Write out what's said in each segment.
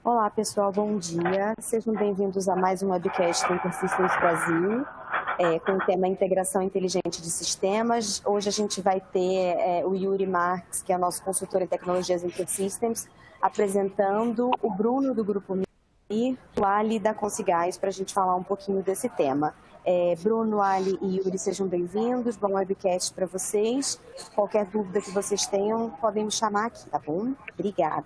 Olá, pessoal, bom dia. Sejam bem-vindos a mais um webcast do InterSystems Brasil, com o tema Integração Inteligente de Sistemas. Hoje a gente vai ter o Yuri Marques, que é nosso consultor em tecnologias InterSystems, apresentando o Bruno, do Grupo MIR, o Ali, da Consigás, para a gente falar um pouquinho desse tema. Bruno, Ali e Yuri, sejam bem-vindos. Bom webcast para vocês. Qualquer dúvida que vocês tenham, podem me chamar aqui, tá bom? Obrigado.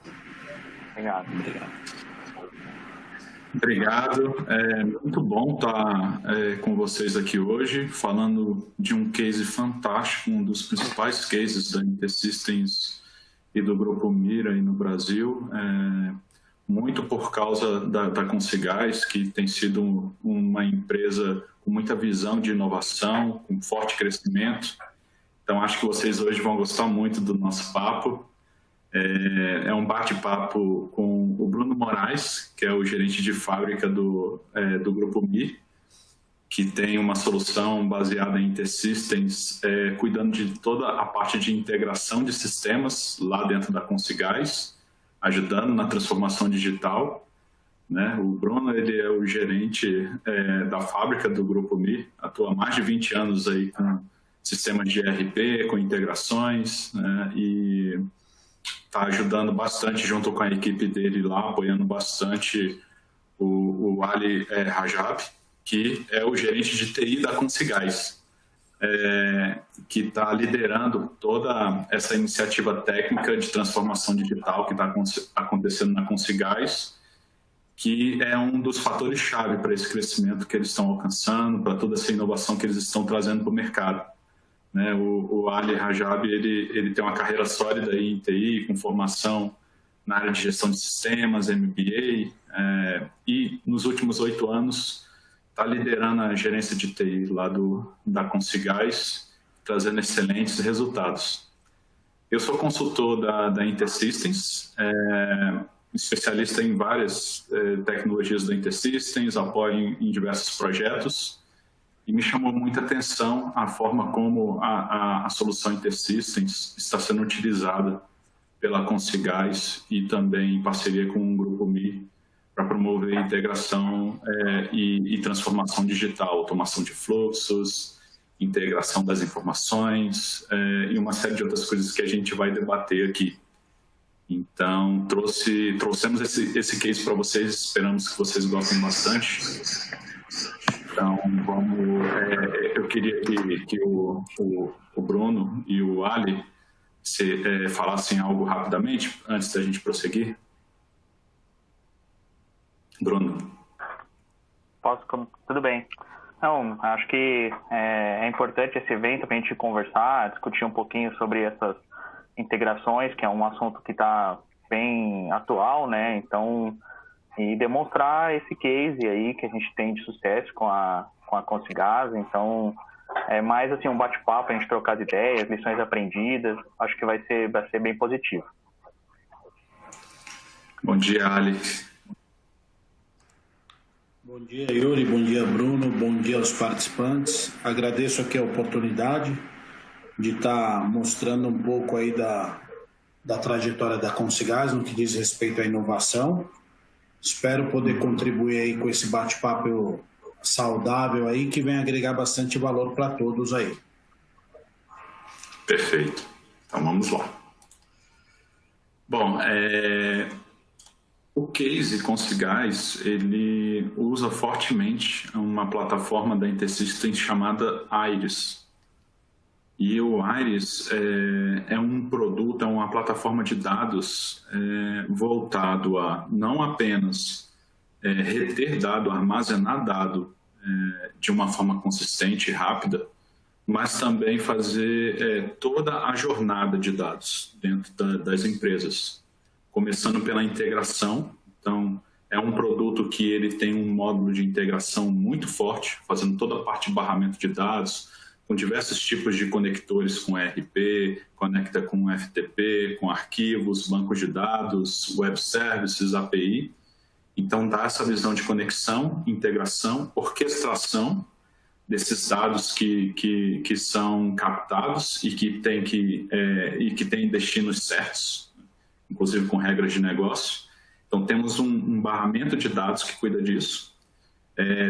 Obrigado. É muito bom estar com vocês aqui hoje, falando de um case fantástico, um dos principais cases da InterSystems e do Grupo MIR aí no Brasil, muito por causa da Consigás, que tem sido uma empresa com muita visão de inovação, com forte crescimento. Então, acho que vocês hoje vão gostar muito do nosso papo. É um bate-papo com o Bruno Moraes, que é o gerente de fábrica do Grupo MIR, que tem uma solução baseada em InterSystems, cuidando de toda a parte de integração de sistemas lá dentro da Consigás, ajudando na transformação digital, né? O Bruno, ele é o gerente da fábrica do Grupo MIR, atua há mais de 20 anos aí com sistemas de ERP, com integrações, né? E está ajudando bastante junto com a equipe dele lá, apoiando bastante o Ali Rajab, que é o gerente de TI da Consigás, que está liderando toda essa iniciativa técnica de transformação digital que está acontecendo na Consigás, que é um dos fatores-chave para esse crescimento que eles estão alcançando, para toda essa inovação que eles estão trazendo para o mercado. Né, o Ali Rajab, ele tem uma carreira sólida aí em TI, com formação na área de gestão de sistemas, MBA, e nos últimos 8 anos está liderando a gerência de TI lá da Consigás, trazendo excelentes resultados. Eu sou consultor da InterSystems, especialista em várias tecnologias da InterSystems, apoio em diversos projetos. E me chamou muita atenção a forma como a solução InterSystems está sendo utilizada pela Consigás e também em parceria com o Grupo MIR para promover a integração e transformação digital, automação de fluxos, integração das informações e uma série de outras coisas que a gente vai debater aqui. Então, trouxemos esse case para vocês, esperamos que vocês gostem bastante. Então, eu queria que o Bruno e o Ali falassem algo rapidamente, antes da gente prosseguir. Bruno. Posso? Tudo bem. Não, acho que é importante esse evento para a gente conversar, discutir um pouquinho sobre essas integrações, que é um assunto que está bem atual, né? Então, e demonstrar esse case aí que a gente tem de sucesso com a Consigás. Então, é mais assim um bate-papo, a gente trocar as ideias, lições aprendidas. Acho que vai ser bem positivo. Bom dia, Ali. Bom dia, Yuri. Bom dia, Bruno. Bom dia aos participantes. Agradeço aqui a oportunidade de estar mostrando um pouco aí da trajetória da Consigás no que diz respeito à inovação. Espero poder contribuir aí com esse bate-papo saudável aí, que vem agregar bastante valor para todos aí. Perfeito. Então, vamos lá. Bom, o case Consigás, ele usa fortemente uma plataforma da InterSystems chamada Iris. E o Iris é um produto, é uma plataforma de dados voltado a não apenas reter dado, armazenar dado de uma forma consistente e rápida, mas também fazer toda a jornada de dados dentro das empresas, começando pela integração. Então, é um produto que ele tem um módulo de integração muito forte, fazendo toda a parte de barramento de dados, com diversos tipos de conectores com ERP, conecta com FTP, com arquivos, bancos de dados, web services, API. Então, dá essa visão de conexão, integração, orquestração desses dados que são captados e que têm destinos certos, inclusive com regras de negócio, Então, temos um barramento de dados que cuida disso.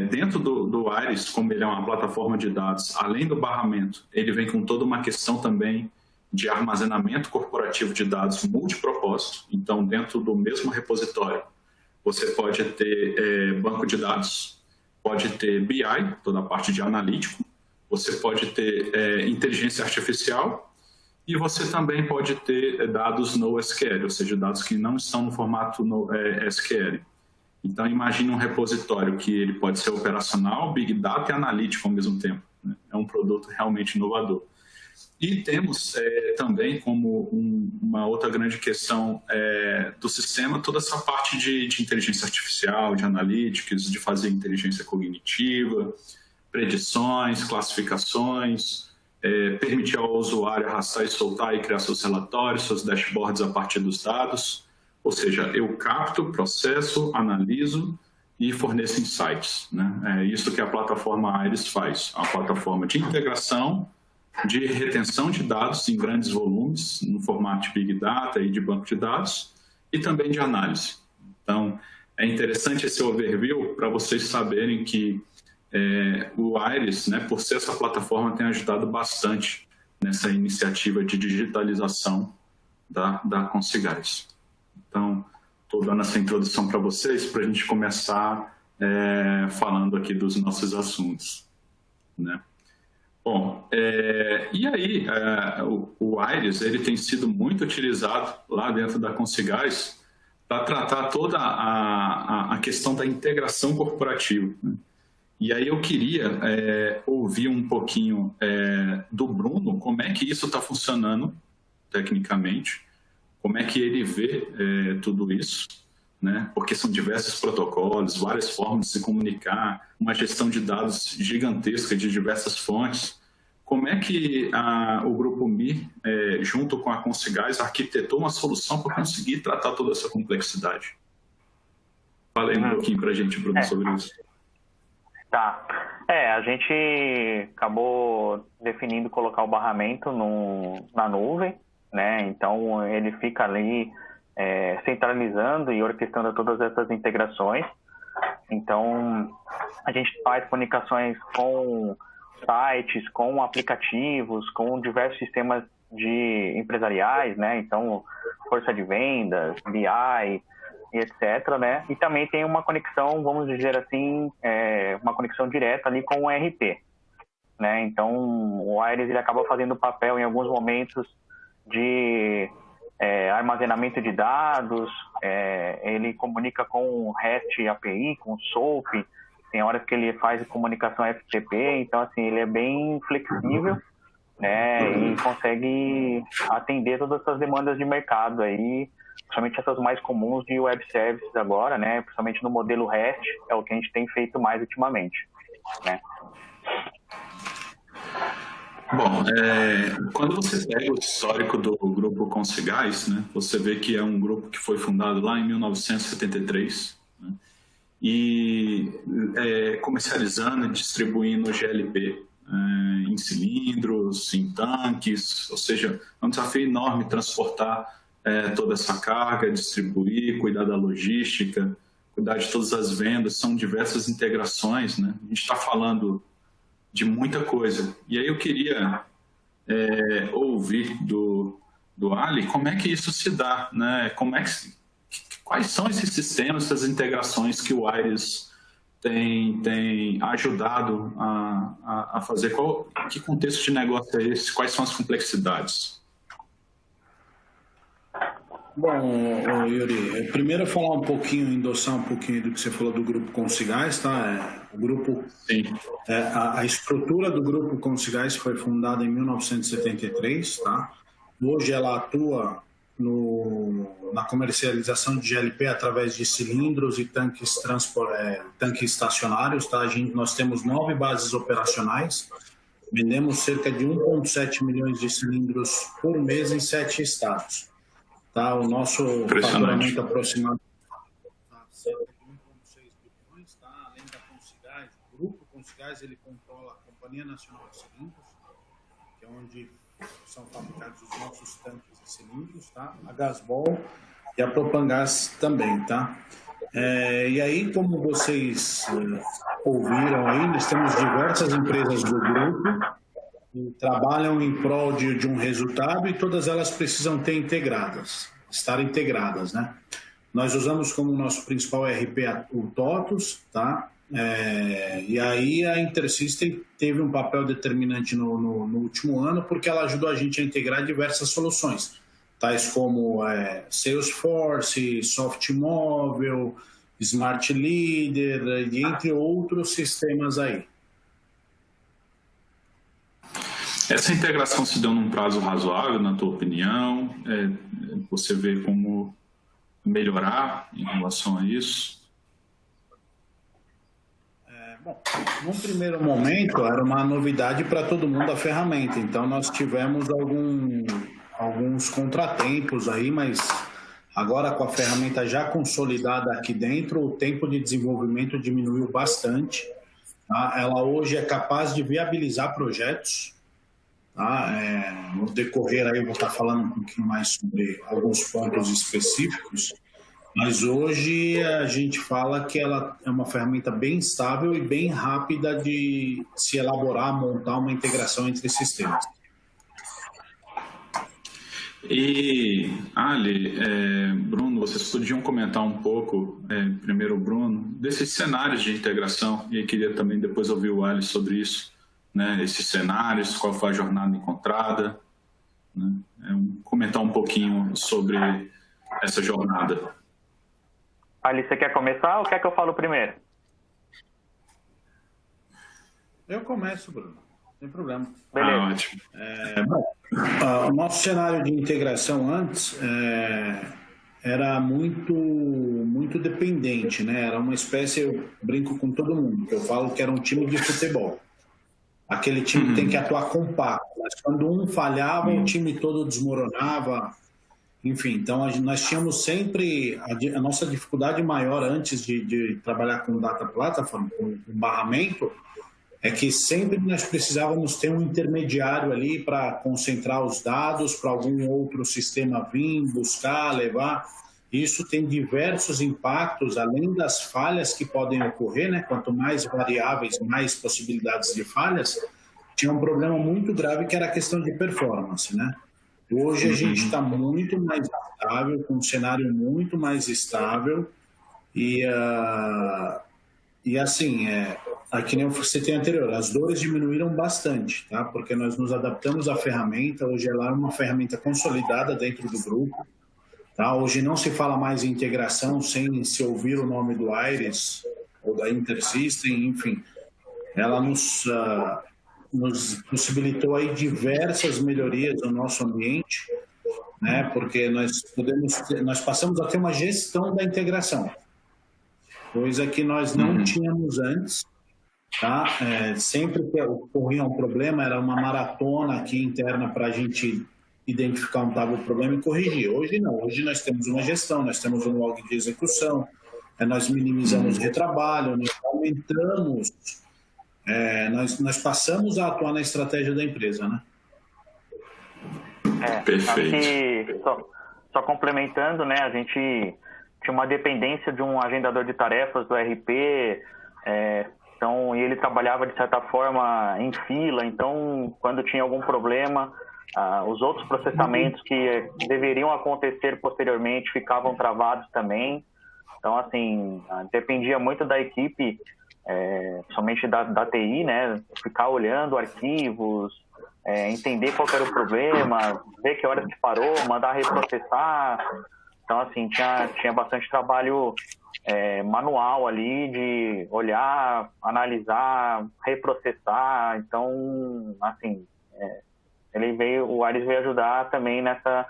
Dentro do Aires, como ele é uma plataforma de dados, além do barramento, ele vem com toda uma questão também de armazenamento corporativo de dados multipropósito. Então, dentro do mesmo repositório, você pode ter banco de dados, pode ter BI, toda a parte de analítico, você pode ter inteligência artificial e você também pode ter dados no SQL, ou seja, dados que não estão no formato no SQL. Então, imagine um repositório que ele pode ser operacional, Big Data e analítico ao mesmo tempo, né? É um produto realmente inovador. E temos também como uma outra grande questão do sistema toda essa parte de inteligência artificial, de analytics, de fazer inteligência cognitiva, predições, classificações, permitir ao usuário arrastar e soltar e criar seus relatórios, seus dashboards a partir dos dados. Ou seja, eu capto, processo, analiso e forneço insights, né? É isso que a plataforma Aires faz, a plataforma de integração, de retenção de dados em grandes volumes, no formato de Big Data e de banco de dados, e também de análise. Então, é interessante esse overview para vocês saberem que o Aires, né, por ser essa plataforma, tem ajudado bastante nessa iniciativa de digitalização da Consigás. Então, estou dando essa introdução para vocês para a gente começar falando aqui dos nossos assuntos, né? Bom, e aí o Aires ele tem sido muito utilizado lá dentro da Consigás para tratar toda a questão da integração corporativa, né? E aí eu queria ouvir um pouquinho do Bruno, como é que isso está funcionando tecnicamente, como é que ele vê tudo isso, né? Porque são diversos protocolos, várias formas de se comunicar, uma gestão de dados gigantesca de diversas fontes. Como é que o Grupo MIR, junto com a Consigás, arquitetou uma solução para conseguir tratar toda essa complexidade? Fala aí um pouquinho para a gente, Bruno, sobre isso. Tá. A gente acabou definindo colocar o barramento na nuvem, né? Então, ele fica ali centralizando e orquestrando todas essas integrações. Então, a gente faz comunicações com sites, com aplicativos, com diversos sistemas empresariais, né? Então, força de vendas, BI, etc., né? E também tem uma conexão, vamos dizer assim, uma conexão direta ali com o ERP, né? Então, o Aires ele acaba fazendo papel em alguns momentos de armazenamento de dados, ele comunica com REST API, com SOAP, tem horas que ele faz comunicação FTP, então assim, ele é bem flexível, né, e consegue atender todas essas demandas de mercado aí, principalmente essas mais comuns de web services agora, né, principalmente no modelo REST, é o que a gente tem feito mais ultimamente, né. Bom, quando você pega o histórico do Grupo Consigás, né, você vê que é um grupo que foi fundado lá em 1973, né, e comercializando e distribuindo GLP em cilindros, em tanques, ou seja, é um desafio enorme transportar toda essa carga, distribuir, cuidar da logística, cuidar de todas as vendas, são diversas integrações, né? A gente está falando de muita coisa. E aí eu queria ouvir do Ali como é que isso se dá, né? Quais são esses sistemas, essas integrações que o Aires tem ajudado a fazer? Que contexto de negócio é esse? Quais são as complexidades? Bom, Yuri, primeiro falar um pouquinho, endossar um pouquinho do que você falou do Grupo Consigás, tá? O grupo, sim. A estrutura do Grupo Consigás foi fundada em 1973, tá? Hoje ela atua na comercialização de GLP através de cilindros e tanques estacionários, tá? Nós temos 9 bases operacionais, vendemos cerca de 1,7 milhões de cilindros por mês em 7 estados. Tá, o nosso faturamento aproximado está cerca de 1,6 bilhões, tá? Além da Consigás, o Grupo Consigás ele controla a Companhia Nacional de Cilindros, que é onde são fabricados os nossos tanques e cilindros, tá? A Gasbol e a Propangás também, tá? E aí, como vocês ouviram aí, nós temos diversas empresas do grupo que trabalham em prol de um resultado e todas elas precisam estar integradas, né? Nós usamos como nosso principal ERP o TOTUS, tá? E aí a InterSystem teve um papel determinante no último ano porque ela ajudou a gente a integrar diversas soluções, tais como Salesforce, Softmóvel, Smart Leader, e entre outros sistemas aí. Essa integração se deu num prazo razoável, na tua opinião? Você vê como melhorar em relação a isso? Bom, num primeiro momento era uma novidade para todo mundo a ferramenta, então nós tivemos alguns contratempos aí, mas agora com a ferramenta já consolidada aqui dentro, o tempo de desenvolvimento diminuiu bastante, tá? Ela hoje é capaz de viabilizar projetos, tá? No decorrer aí eu vou estar falando um pouquinho mais sobre alguns pontos específicos, mas hoje a gente fala que ela é uma ferramenta bem estável e bem rápida de se elaborar, montar uma integração entre sistemas. E, Ali, Bruno, vocês podiam comentar um pouco, primeiro o Bruno, desses cenários de integração, e eu queria também depois ouvir o Ali sobre isso, né? Esses cenários, qual foi a jornada encontrada, né? Comentar um pouquinho sobre essa jornada. Ali, você quer começar ou quer que eu falo primeiro? Eu começo, Bruno. Sem problema. Beleza. Ótimo. O nosso cenário de integração antes era muito dependente, né? Era uma espécie, eu brinco com todo mundo, que eu falo que era um time de futebol. Aquele time que tem que atuar compacto, mas quando um falhava, o time todo desmoronava. Enfim, então nós tínhamos sempre a nossa dificuldade maior antes de trabalhar com data platform, com barramento, é que sempre nós precisávamos ter um intermediário ali para concentrar os dados, para algum outro sistema vir, buscar, levar. Isso tem diversos impactos, além das falhas que podem ocorrer, né? Quanto mais variáveis, mais possibilidades de falhas. Tinha um problema muito grave que era a questão de performance, né? Hoje a gente está muito mais estável, com um cenário muito mais estável e assim, aqui nem eu citei anterior, as dores diminuíram bastante, tá? Porque nós nos adaptamos à ferramenta, hoje ela é uma ferramenta consolidada dentro do grupo, tá? Hoje não se fala mais em integração sem se ouvir o nome do Aires ou da InterSystem, enfim, ela nos possibilitou aí diversas melhorias no nosso ambiente, né? Porque nós passamos a ter uma gestão da integração, coisa que nós não tínhamos antes, tá? Sempre que ocorria um problema, era uma maratona aqui interna para a gente identificar onde estava o problema e corrigir. Hoje não, hoje nós temos uma gestão, nós temos um log de execução, nós minimizamos o retrabalho, nós aumentamos, nós passamos a atuar na estratégia da empresa, né? Perfeito. Só complementando, né, a gente tinha uma dependência de um agendador de tarefas do RP, então, e ele trabalhava de certa forma em fila, então quando tinha algum problema, os outros processamentos que deveriam acontecer posteriormente ficavam travados também. Então, assim, dependia muito da equipe, somente da TI, né, ficar olhando arquivos, entender qual era o problema, ver que horas que parou, mandar reprocessar. Então, assim, tinha bastante trabalho manual ali de olhar, analisar, reprocessar. Então, assim, o Aires veio ajudar também nessa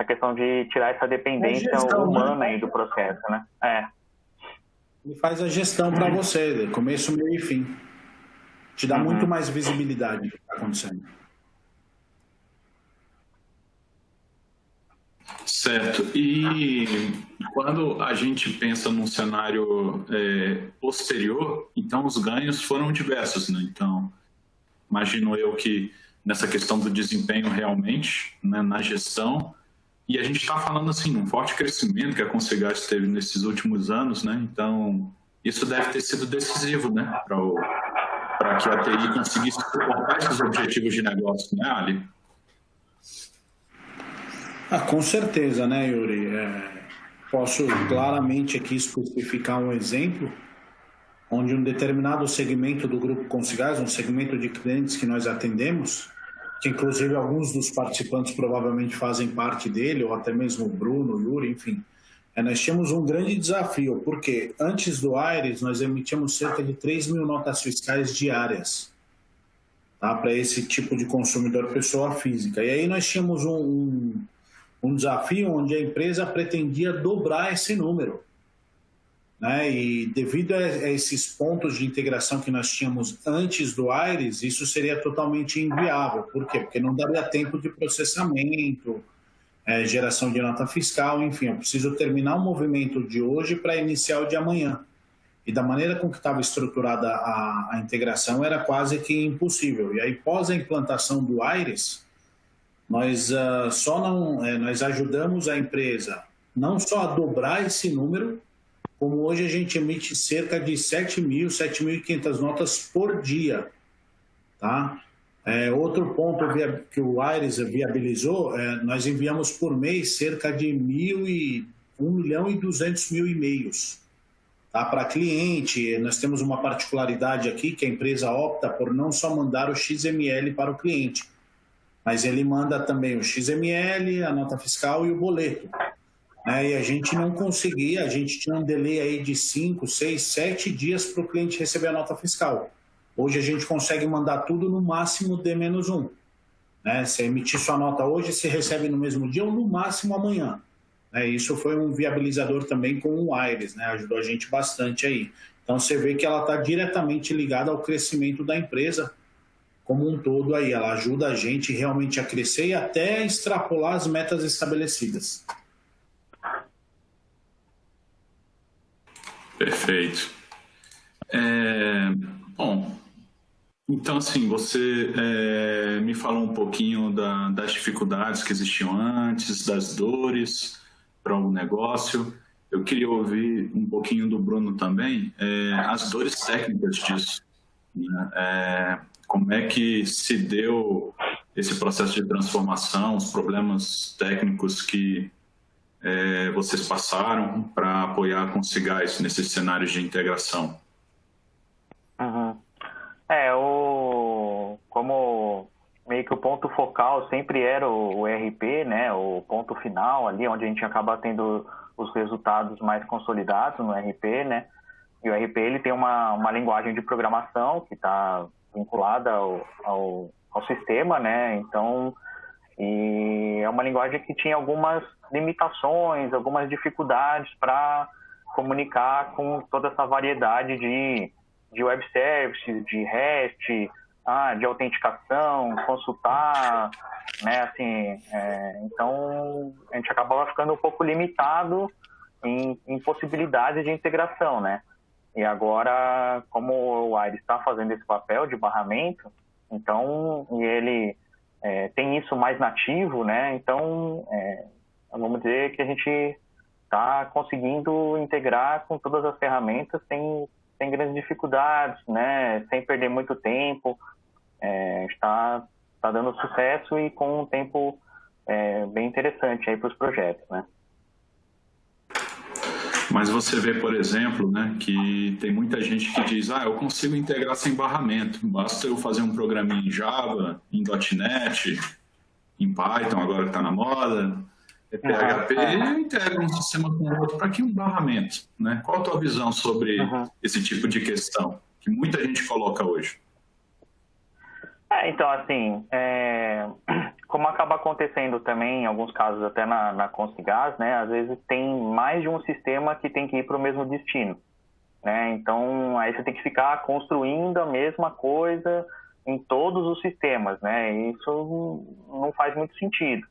questão de tirar essa dependência humana aí do processo, né? Ele faz a gestão para você, começo, meio e fim. Te dá muito mais visibilidade do que está acontecendo. Certo. E quando a gente pensa num cenário posterior, então os ganhos foram diversos, né? Então, imagino eu que nessa questão do desempenho realmente, né, na gestão, E a gente está falando assim, um forte crescimento que a Consigás teve nesses últimos anos, né? Então, isso deve ter sido decisivo, né? Para que a TI conseguisse suportar esses objetivos de negócio, né, Ali? Com certeza, né, Yuri? Posso claramente aqui especificar um exemplo onde um determinado segmento do Grupo Consigás, um segmento de clientes que nós atendemos, que inclusive alguns dos participantes provavelmente fazem parte dele, ou até mesmo o Bruno, o Yuri, enfim. Nós tínhamos um grande desafio, porque antes do Aires nós emitíamos cerca de 3 mil notas fiscais diárias, tá, para esse tipo de consumidor pessoa física. E aí nós tínhamos um desafio onde a empresa pretendia dobrar esse número, né? E devido a esses pontos de integração que nós tínhamos antes do Aires, isso seria totalmente inviável. Por quê? Porque não daria tempo de processamento, geração de nota fiscal, enfim, eu preciso terminar o movimento de hoje para iniciar o de amanhã. E da maneira com que estava estruturada a integração, era quase que impossível. E aí, pós a implantação do Aires, nós nós ajudamos a empresa não só a dobrar esse número, como hoje a gente emite cerca de 7.500 notas por dia, tá? Outro ponto que o Aires viabilizou, nós enviamos por mês cerca de 1.200.000 e-mails, tá? Para cliente. Nós temos uma particularidade aqui, que a empresa opta por não só mandar o XML para o cliente, mas ele manda também o XML, a nota fiscal e o boleto. E a gente não conseguia, a gente tinha um delay aí de 5, 6, 7 dias para o cliente receber a nota fiscal. Hoje a gente consegue mandar tudo no máximo D-1. Se emitir sua nota hoje, você recebe no mesmo dia ou no máximo amanhã. Isso foi um viabilizador também com o Aires, ajudou a gente bastante aí. Então você vê que ela está diretamente ligada ao crescimento da empresa como um todo aí. Ela ajuda a gente realmente a crescer e até extrapolar as metas estabelecidas. Perfeito. Bom, então, assim, você me falou um pouquinho das dificuldades que existiam antes, das dores para o negócio. Eu queria ouvir um pouquinho do Bruno também, as dores técnicas disso, né? Como é que se deu esse processo de transformação, os problemas técnicos que vocês passaram para apoiar a Consigás nesses cenários de integração? Uhum. Como meio que o ponto focal sempre era o ERP, né, o ponto final ali, onde a gente acaba tendo os resultados mais consolidados no ERP, né, e o ERP ele tem uma linguagem de programação que está vinculada ao sistema, né, então, e é uma linguagem que tinha algumas limitações, algumas dificuldades para comunicar com toda essa variedade de web services, de REST, de autenticação, consultar, né, assim, então a gente acabava ficando um pouco limitado em possibilidades de integração, né, e agora, como o Aires está fazendo esse papel de barramento, então, e ele tem isso mais nativo, né, então, vamos dizer que a gente está conseguindo integrar com todas as ferramentas sem grandes dificuldades, né, sem perder muito tempo, está dando sucesso e com um tempo bem interessante aí para os projetos, né. Mas você vê, por exemplo, né, que tem muita gente que diz, eu consigo integrar sem barramento, basta eu fazer um programinha em Java, em .NET, em Python, agora que está na moda, PHP, e integra um sistema com o outro, para que um barramento, né? Qual a tua visão sobre esse tipo de questão que muita gente coloca hoje? Então, assim, como acaba acontecendo também, em alguns casos até na Consigás, né, às vezes tem mais de um sistema que tem que ir para o mesmo destino, né, então aí você tem que ficar construindo a mesma coisa em todos os sistemas, né, e isso não faz muito sentido,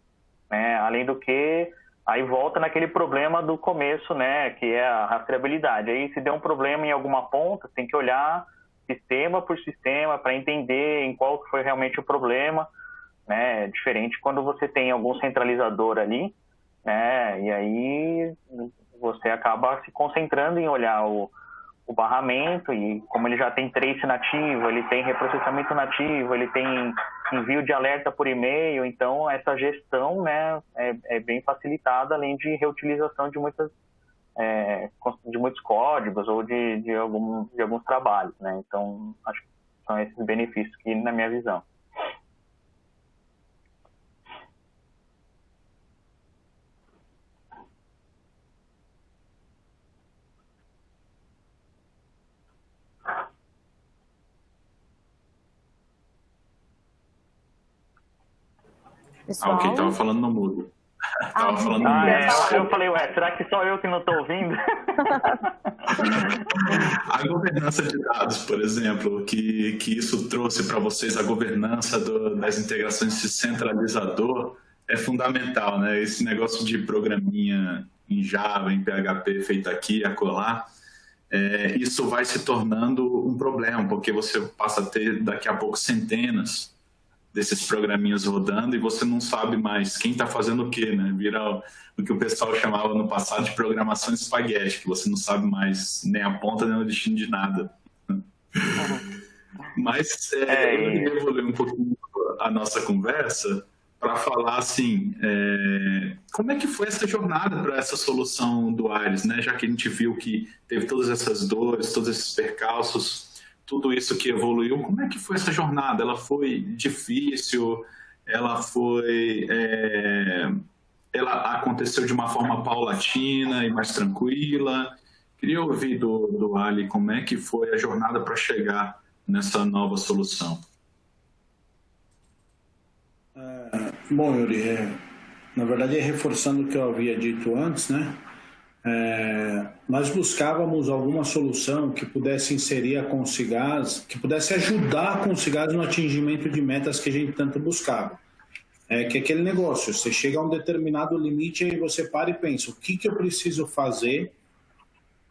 né, além do que aí volta naquele problema do começo, né, que é a rastreabilidade, aí se der um problema em alguma ponta, tem que olhar sistema por sistema para entender em qual foi realmente o problema, né? Diferente quando você tem algum centralizador ali E aí você acaba se concentrando em olhar o barramento, e como ele já tem trace nativo, ele tem reprocessamento nativo, ele tem envio de alerta por e-mail, então essa gestão, né, é bem facilitada, além de reutilização de muitos códigos ou de alguns trabalhos, né? Então acho que são esses benefícios que, na minha visão. Pessoal? Ok, estava falando no mudo. Tava falando no mudo. Eu falei, será que só eu que não estou ouvindo? A governança de dados, por exemplo, que isso trouxe para vocês, a governança das integrações de centralizador, é fundamental, né? Esse negócio de programinha em Java, em PHP, feito aqui e acolá, isso vai se tornando um problema, porque você passa a ter daqui a pouco centenas desses programinhas rodando e você não sabe mais quem está fazendo o quê, né? Vira o que o pessoal chamava no passado de programação espaguete, que você não sabe mais nem a ponta nem o destino de nada. Mas eu queria evoluir um pouquinho a nossa conversa para falar assim, como é que foi essa jornada para essa solução do Aires, né? Já que a gente viu que teve todas essas dores, todos esses percalços, tudo isso que evoluiu, como é que foi essa jornada? Ela foi difícil? Ela aconteceu de uma forma paulatina e mais tranquila? Queria ouvir do Ali como é que foi a jornada para chegar nessa nova solução. Bom, Yuri, na verdade, reforçando o que eu havia dito antes, né? Nós buscávamos alguma solução que pudesse inserir a Consigás, que pudesse ajudar a Consigás no atingimento de metas que a gente tanto buscava. Que é aquele negócio, você chega a um determinado limite e você para e pensa, o que eu preciso fazer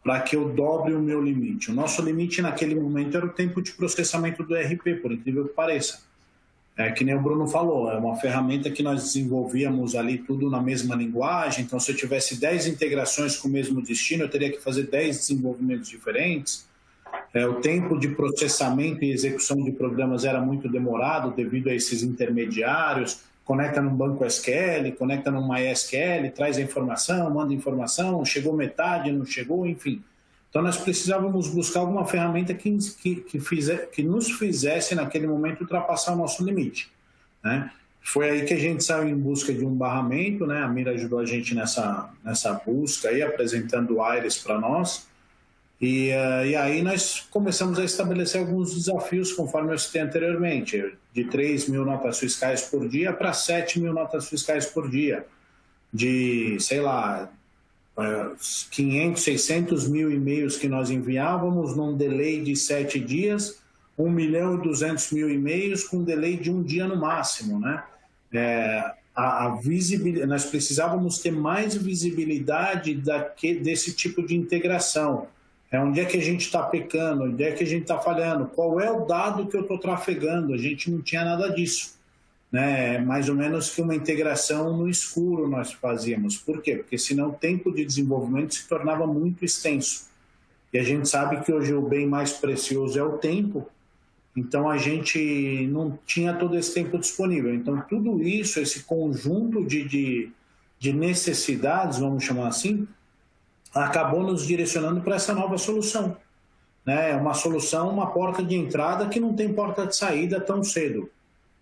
para que eu dobre o meu limite? O nosso limite naquele momento era o tempo de processamento do ERP, por incrível que pareça. Que nem o Bruno falou, é uma ferramenta que nós desenvolvíamos ali tudo na mesma linguagem, então se eu tivesse 10 integrações com o mesmo destino, eu teria que fazer 10 desenvolvimentos diferentes. O tempo de processamento e execução de programas era muito demorado devido a esses intermediários, conecta num banco SQL, conecta num MySQL, traz a informação, manda informação, chegou metade, não chegou, enfim. Então, nós precisávamos buscar alguma ferramenta que nos fizesse, naquele momento, ultrapassar o nosso limite, né? Foi aí que a gente saiu em busca de um barramento, né? A Mira ajudou a gente nessa busca, aí, apresentando o Aires para nós. E aí nós começamos a estabelecer alguns desafios, conforme eu citei anteriormente, de 3.000 notas fiscais por dia para 7.000 notas fiscais por dia, de, sei lá, 500, 600 mil e-mails que nós enviávamos num delay de 7 dias, 1.200.000 e-mails com delay de 1 dia no máximo, né? Nós precisávamos ter mais visibilidade desse tipo de integração. Onde é que a gente está pecando, onde é que a gente está falhando, qual é o dado que eu estou trafegando, a gente não tinha nada disso. Né? Mais ou menos que uma integração no escuro nós fazíamos. Por quê? Porque senão o tempo de desenvolvimento se tornava muito extenso. E a gente sabe que hoje o bem mais precioso é o tempo, então a gente não tinha todo esse tempo disponível. Então tudo isso, esse conjunto de necessidades, vamos chamar assim, acabou nos direcionando para essa nova solução. Né? Uma solução, uma porta de entrada que não tem porta de saída tão cedo.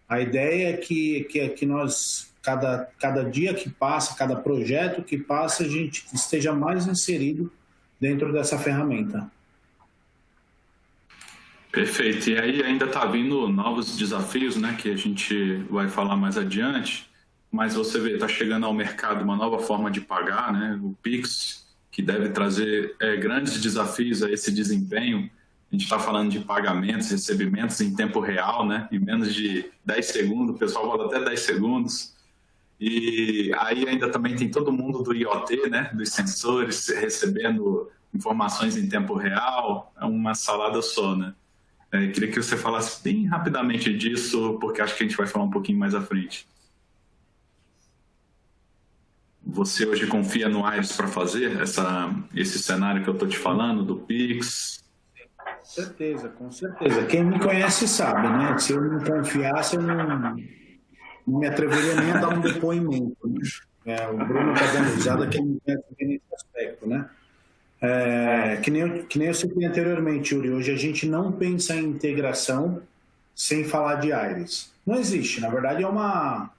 A ideia é que nós, cada dia que passa, cada projeto que passa, a gente esteja mais inserido dentro dessa ferramenta. Perfeito. E aí ainda está vindo novos desafios, né, que a gente vai falar mais adiante, mas você vê, está chegando ao mercado uma nova forma de pagar, né, o Pix, que deve trazer grandes desafios a esse desempenho. A gente está falando de pagamentos, recebimentos em tempo real, né? Em menos de 10 segundos, o pessoal fala até 10 segundos. E aí ainda também tem todo mundo do IoT, né? Dos sensores recebendo informações em tempo real. É uma salada só, né? Queria que você falasse bem rapidamente disso, porque acho que a gente vai falar um pouquinho mais à frente. Você hoje confia no Aires para fazer esse cenário que eu estou te falando, do Pix? Com certeza. Quem me conhece sabe, né? Se eu não confiasse, eu não me atreveria nem a dar um depoimento. Né? O Bruno está dando risada, quem me conhece bem nesse aspecto, né? Que nem eu citei anteriormente, Yuri, hoje a gente não pensa em integração sem falar de Aires. Não existe, na verdade é uma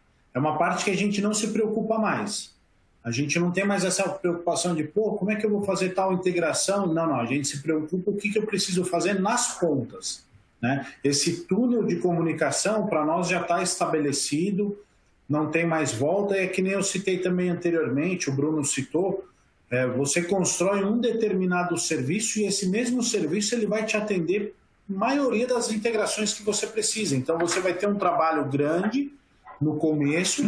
parte que a gente não se preocupa mais. A gente não tem mais essa preocupação de, como é que eu vou fazer tal integração? Não, a gente se preocupa o que eu preciso fazer nas pontas. Né? Esse túnel de comunicação, para nós, já está estabelecido, não tem mais volta, é que nem eu citei também anteriormente, o Bruno citou, você constrói um determinado serviço e esse mesmo serviço ele vai te atender a maioria das integrações que você precisa. Então, você vai ter um trabalho grande no começo,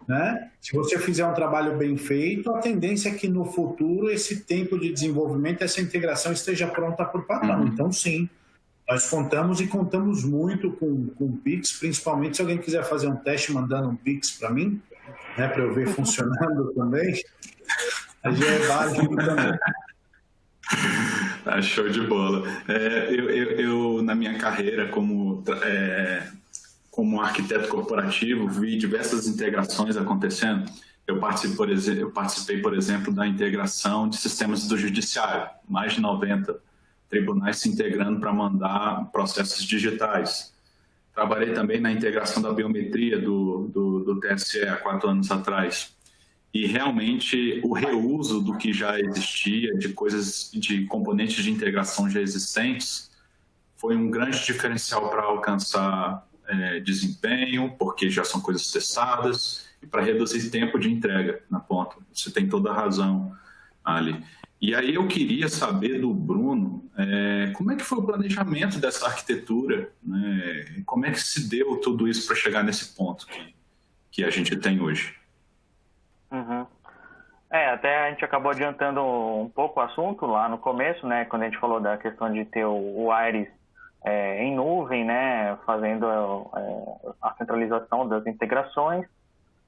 né? Se você fizer um trabalho bem feito, a tendência é que no futuro esse tempo de desenvolvimento, essa integração esteja pronta por padrão. Então, sim, nós contamos muito com o Pix, principalmente se alguém quiser fazer um teste mandando um Pix para mim, né, para eu ver funcionando também, a gente é válido também. Show de bola. Eu, na minha carreira como arquiteto corporativo, vi diversas integrações acontecendo. Eu participei, por exemplo, da integração de sistemas do judiciário, mais de 90 tribunais se integrando para mandar processos digitais. Trabalhei também na integração da biometria do TSE há 4 anos atrás. E realmente o reuso do que já existia, de componentes de integração já existentes, foi um grande diferencial para alcançar desempenho, porque já são coisas testadas, e para reduzir tempo de entrega na ponta. Você tem toda a razão, Ali. E aí eu queria saber do Bruno, como é que foi o planejamento dessa arquitetura, né? Como é que se deu tudo isso para chegar nesse ponto que a gente tem hoje? Até a gente acabou adiantando um pouco o assunto lá no começo, né? Quando a gente falou da questão de ter o Aires em nuvem, né, fazendo a centralização das integrações,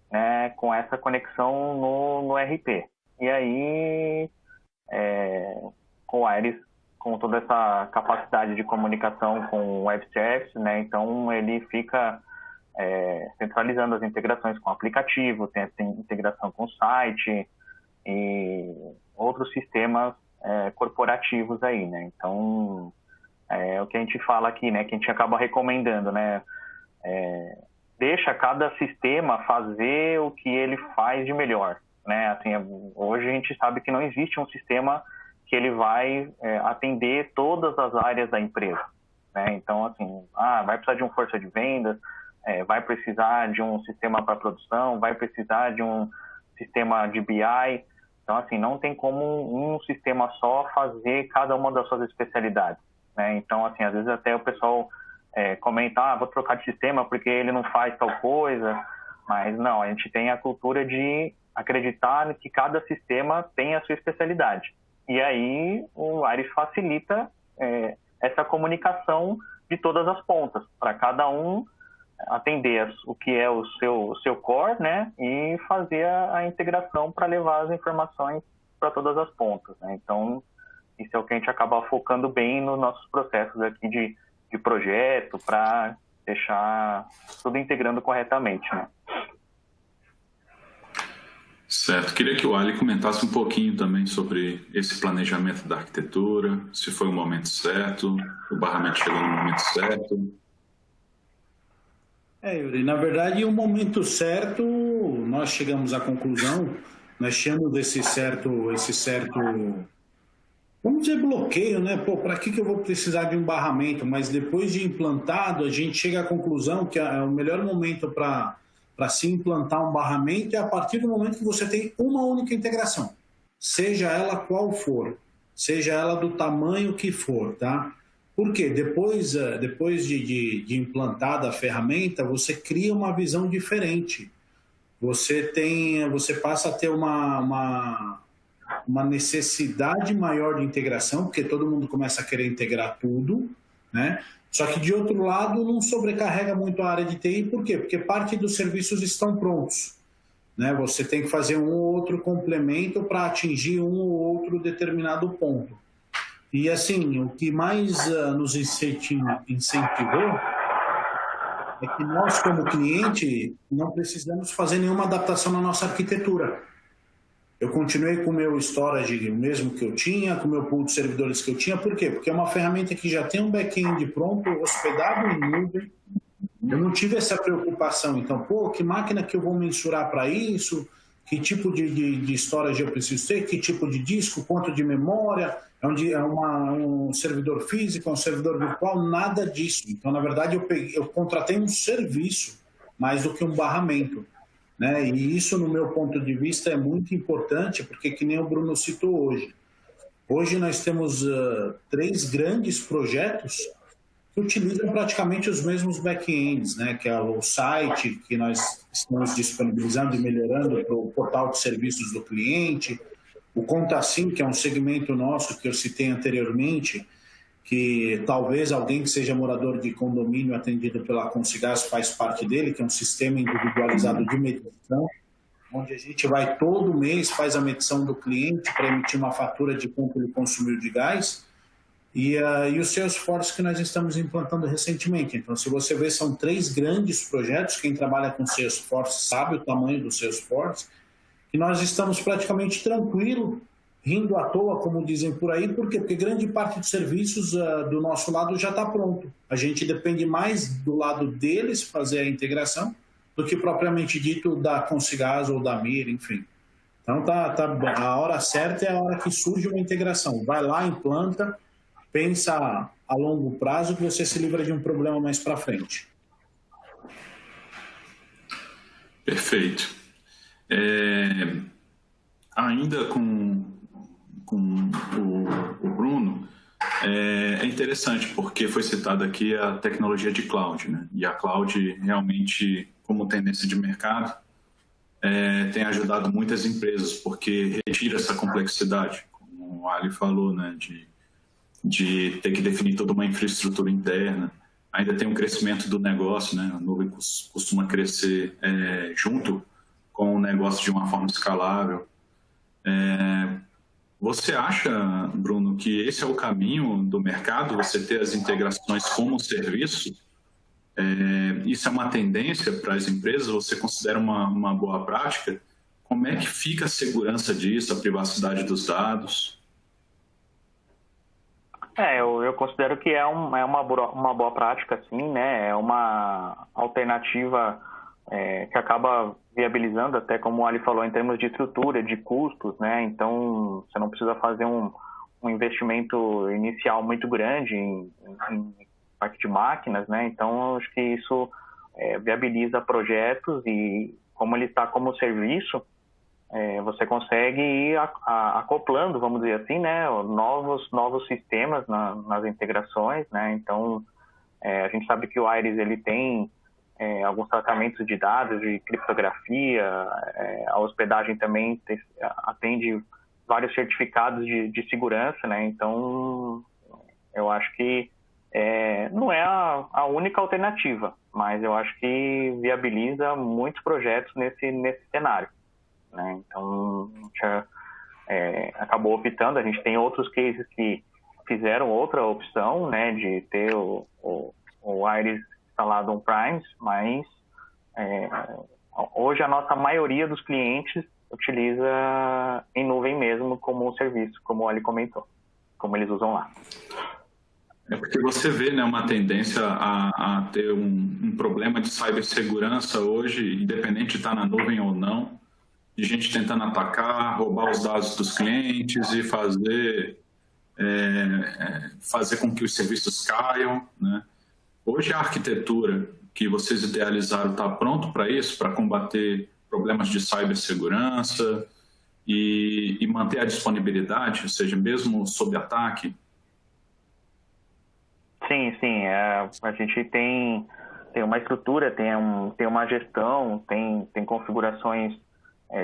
né, com essa conexão no RP. E aí, com o Aires, com toda essa capacidade de comunicação com o web service, né, então ele fica centralizando as integrações com o aplicativo, tem essa integração com o site e outros sistemas corporativos aí, né, então... o que a gente fala aqui, né, que a gente acaba recomendando, né, deixa cada sistema fazer o que ele faz de melhor, né, assim, hoje a gente sabe que não existe um sistema que ele vai atender todas as áreas da empresa, né, então, assim, vai precisar de um força de vendas, vai precisar de um sistema para produção, vai precisar de um sistema de BI, então, assim, não tem como um sistema só fazer cada uma das suas especialidades. Então, assim, às vezes até o pessoal comenta, vou trocar de sistema porque ele não faz tal coisa, mas não, a gente tem a cultura de acreditar que cada sistema tem a sua especialidade. E aí o Aires facilita essa comunicação de todas as pontas, para cada um atender o que é o seu core, né, e fazer a integração para levar as informações para todas as pontas, né? Então, isso é o que a gente acaba focando bem nos nossos processos aqui de projeto, para deixar tudo integrando corretamente, né? Certo. Queria que o Ali comentasse um pouquinho também sobre esse planejamento da arquitetura, se foi o momento certo, o barramento chegou no momento certo. Yuri, na verdade, o momento certo, nós chegamos à conclusão, nós tínhamos esse certo, vamos dizer, bloqueio, né? Para que eu vou precisar de um barramento? Mas depois de implantado, a gente chega à conclusão que o melhor momento para se implantar um barramento é a partir do momento que você tem uma única integração, seja ela qual for, seja ela do tamanho que for, tá? Porque depois de implantada a ferramenta, você cria uma visão diferente. Você passa a ter uma necessidade maior de integração, porque todo mundo começa a querer integrar tudo, né? Só que, de outro lado, não sobrecarrega muito a área de TI. Por quê? Porque parte dos serviços estão prontos. né? Você tem que fazer um ou outro complemento para atingir um ou outro determinado ponto. E assim, o que mais nos incentivou é que nós, como cliente, não precisamos fazer nenhuma adaptação na nossa arquitetura. Eu continuei com o meu storage, o mesmo que eu tinha, com o meu pool de servidores que eu tinha. Por quê? Porque é uma ferramenta que já tem um back-end pronto, hospedado em nuvem. Eu não tive essa preocupação. Então, que máquina que eu vou mensurar para isso? Que tipo de storage eu preciso ter? Que tipo de disco? Quanto de memória? Um servidor físico? Um servidor virtual? Nada disso. Então, na verdade, eu contratei um serviço mais do que um barramento, né? E isso, no meu ponto de vista, é muito importante, porque, que nem o Bruno citou hoje. Hoje nós temos 3 grandes projetos que utilizam praticamente os mesmos back-ends, né? Que é o site que nós estamos disponibilizando e melhorando para o portal de serviços do cliente, o ContaSim, que é um segmento nosso que eu citei anteriormente, que talvez alguém que seja morador de condomínio atendido pela Consigás faz parte dele, que é um sistema individualizado de medição, onde a gente vai todo mês, faz a medição do cliente para emitir uma fatura de quanto ele consumiu de gás, e o Salesforce que nós estamos implantando recentemente. Então, se você vê, são 3 grandes projetos. Quem trabalha com Salesforce sabe o tamanho do Salesforce, e nós estamos praticamente tranquilos, rindo à toa, como dizem por aí. Por quê? Porque grande parte dos serviços do nosso lado já está pronto. A gente depende mais do lado deles fazer a integração do que propriamente dito da Consigás ou da Mir, enfim. Então, a hora certa é a hora que surge uma integração. Vai lá, implanta, pensa a longo prazo que você se livra de um problema mais para frente. Perfeito. Ainda com o Bruno, é interessante porque foi citada aqui a tecnologia de cloud, né? E a cloud realmente, como tendência de mercado, tem ajudado muitas empresas porque retira essa complexidade, como o Ali falou, né? De ter que definir toda uma infraestrutura interna. Ainda tem um crescimento do negócio, né? A nuvem costuma crescer junto com o negócio de uma forma escalável. Você acha, Bruno, que esse é o caminho do mercado, você ter as integrações como serviço? Isso é uma tendência para as empresas? Você considera uma boa prática? Como é que fica a segurança disso, a privacidade dos dados? Eu considero que é uma boa prática, sim, né? É uma alternativa que acaba viabilizando, até como o Ali falou, em termos de estrutura, de custos, né? Então, você não precisa fazer um investimento inicial muito grande em parte de máquinas, né? Então, acho que isso viabiliza projetos e, como ele está como serviço, você consegue ir acoplando, vamos dizer assim, né, novos sistemas nas integrações, né? Então, a gente sabe que o Iris ele tem alguns tratamentos de dados, de criptografia, a hospedagem também atende vários certificados de segurança, né? Então, eu acho que não é a única alternativa, mas eu acho que viabiliza muitos projetos nesse cenário, né? Então, a gente acabou optando, a gente tem outros cases que fizeram outra opção, né, de ter o Iris instalado on-premise, mas hoje a nossa maioria dos clientes utiliza em nuvem mesmo como um serviço, como o Ali comentou, como eles usam lá. Porque você vê, né, uma tendência a ter um problema de cibersegurança hoje, independente de estar na nuvem ou não, de gente tentando atacar, roubar os dados dos clientes e fazer com que os serviços caiam, né? Hoje a arquitetura que vocês idealizaram está pronto para isso, para combater problemas de cibersegurança e manter a disponibilidade, ou seja, mesmo sob ataque? Sim. A gente tem uma estrutura, tem uma gestão, tem configurações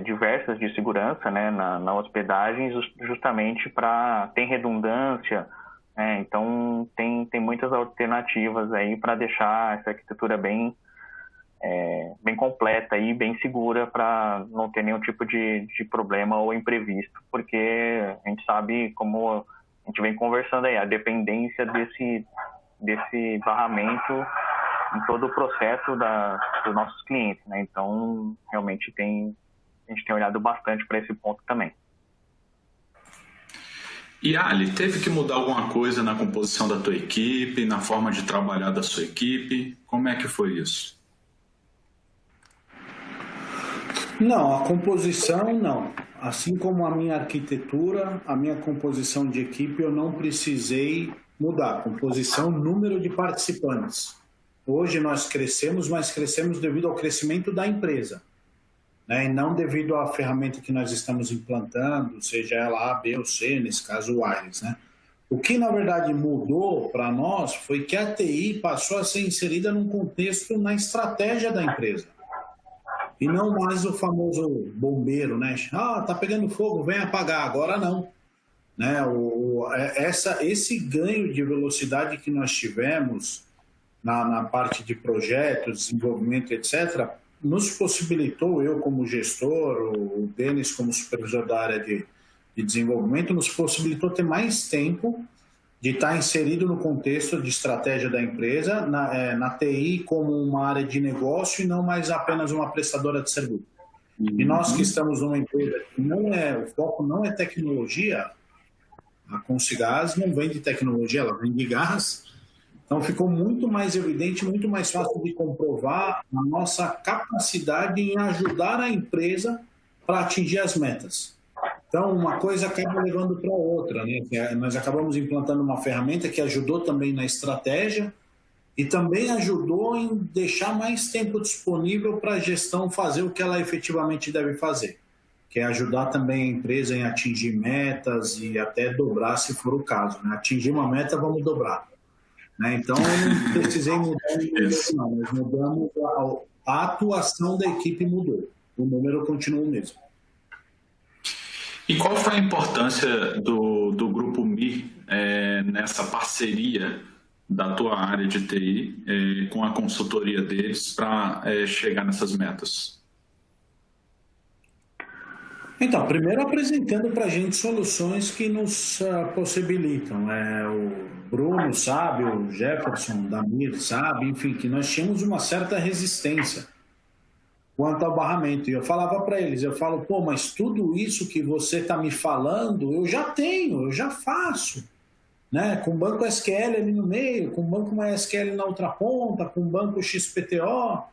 diversas de segurança, né, na hospedagem, justamente para ter redundância. Então, tem muitas alternativas aí para deixar essa arquitetura bem bem completa e bem segura para não ter nenhum tipo de problema ou imprevisto, porque a gente sabe, como a gente vem conversando aí, a dependência desse barramento em todo o processo dos nossos clientes, né? Então, realmente a gente tem olhado bastante para esse ponto também. E Ali, teve que mudar alguma coisa na composição da tua equipe, na forma de trabalhar da sua equipe? Como é que foi isso? Não, a composição não. Assim como a minha arquitetura, a minha composição de equipe, eu não precisei mudar. Composição, número de participantes. Hoje nós crescemos, mas crescemos devido ao crescimento da empresa, né? E não devido à ferramenta que nós estamos implantando, seja ela A, B ou C, nesse caso o Wireless, né? O que, na verdade, mudou para nós foi que a TI passou a ser inserida num contexto, na estratégia da empresa. E não mais o famoso bombeiro, né? Tá pegando fogo, vem apagar. Agora não. Né? Esse ganho de velocidade que nós tivemos na parte de projetos, desenvolvimento, etc., nos possibilitou, eu como gestor, o Denis como supervisor da área de desenvolvimento, nos possibilitou ter mais tempo de estar inserido no contexto de estratégia da empresa, na TI como uma área de negócio e não mais apenas uma prestadora de serviço. E nós que estamos numa empresa que o foco não é tecnologia, a Consigás não vende tecnologia, ela vende gás. Então ficou muito mais evidente, muito mais fácil de comprovar a nossa capacidade em ajudar a empresa para atingir as metas. Então, uma coisa acaba levando para outra, né? Nós acabamos implantando uma ferramenta que ajudou também na estratégia e também ajudou em deixar mais tempo disponível para a gestão fazer o que ela efetivamente deve fazer, que é ajudar também a empresa em atingir metas e até dobrar, se for o caso, né? Atingir uma meta, vamos dobrar. Né? Então, eu não precisei mudar isso, não. Nós mudamos, a atuação da equipe mudou. O número continua o mesmo. E qual foi a importância do Grupo MIR nessa parceria da tua área de TI com a consultoria deles para chegar nessas metas? Então, primeiro apresentando para a gente soluções que nos possibilitam. O Bruno sabe, o Jefferson, o Damir sabe, enfim, que nós tínhamos uma certa resistência quanto ao barramento. E eu falava para eles, mas tudo isso que você está me falando, eu já tenho, eu já faço. Né? Com banco SQL ali no meio, com banco MySQL na outra ponta, com banco XPTO.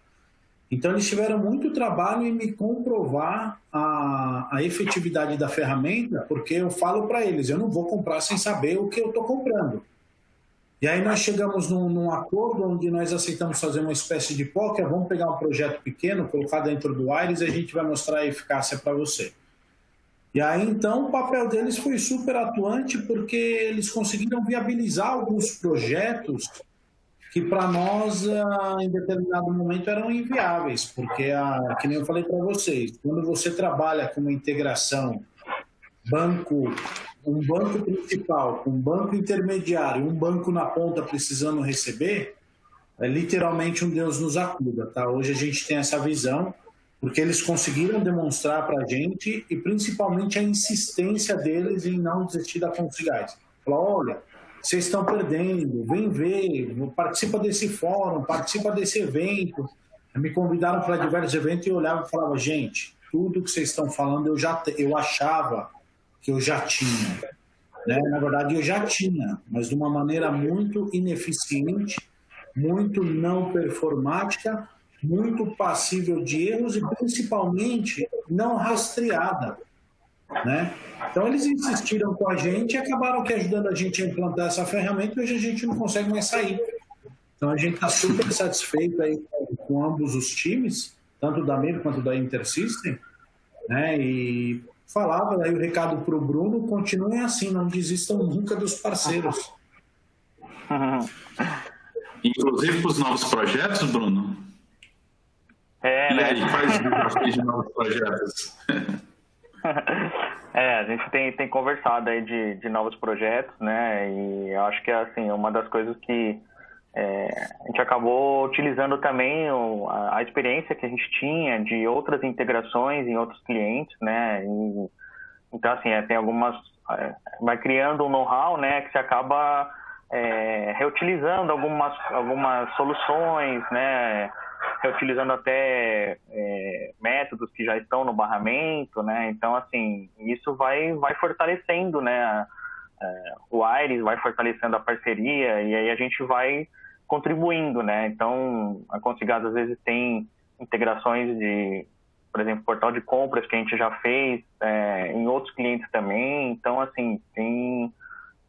Então, eles tiveram muito trabalho em me comprovar a efetividade da ferramenta, porque eu falo para eles, eu não vou comprar sem saber o que eu estou comprando. E aí nós chegamos num acordo onde nós aceitamos fazer uma espécie de POC, vamos pegar um projeto pequeno, colocar dentro do Wireless e a gente vai mostrar a eficácia para você. E aí, então, o papel deles foi super atuante, porque eles conseguiram viabilizar alguns projetos que para nós, em determinado momento, eram inviáveis, porque, que nem eu falei para vocês, quando você trabalha com uma integração um banco principal, com um banco intermediário, um banco na ponta precisando receber, é literalmente um Deus nos acuda, tá? Hoje a gente tem essa visão, porque eles conseguiram demonstrar para a gente, e principalmente a insistência deles em não desistir da Consigás. Falar, olha, vocês estão perdendo, vem ver, participa desse fórum, participa desse evento. Me convidaram para diversos eventos e eu olhava e falava, gente, tudo que vocês estão falando eu achava que eu já tinha. Né? Na verdade, eu já tinha, mas de uma maneira muito ineficiente, muito não performática, muito passível de erros e principalmente não rastreada. Né? Então eles insistiram com a gente e acabaram que ajudando a gente a implantar essa ferramenta e hoje a gente não consegue mais sair. Então a gente está super satisfeito aí com ambos os times, tanto da MER quanto da Intersystem, né? E falava aí o recado para o Bruno, continuem assim, não desistam nunca dos parceiros. Inclusive para os novos projetos, Bruno? E aí, quais desafios de novos projetos? A gente tem conversado aí de novos projetos, né? E eu acho que assim, uma das coisas que a gente acabou utilizando também a experiência que a gente tinha de outras integrações em outros clientes, né? Então, assim, tem algumas... vai criando um know-how, né, que se acaba reutilizando algumas soluções, né? Reutilizando até métodos que já estão no barramento, né? Então, assim, isso vai fortalecendo, né? O Aires vai fortalecendo a parceria e aí a gente vai contribuindo, né? Então, a Consigás às vezes tem integrações de, por exemplo, portal de compras que a gente já fez em outros clientes também. Então, assim,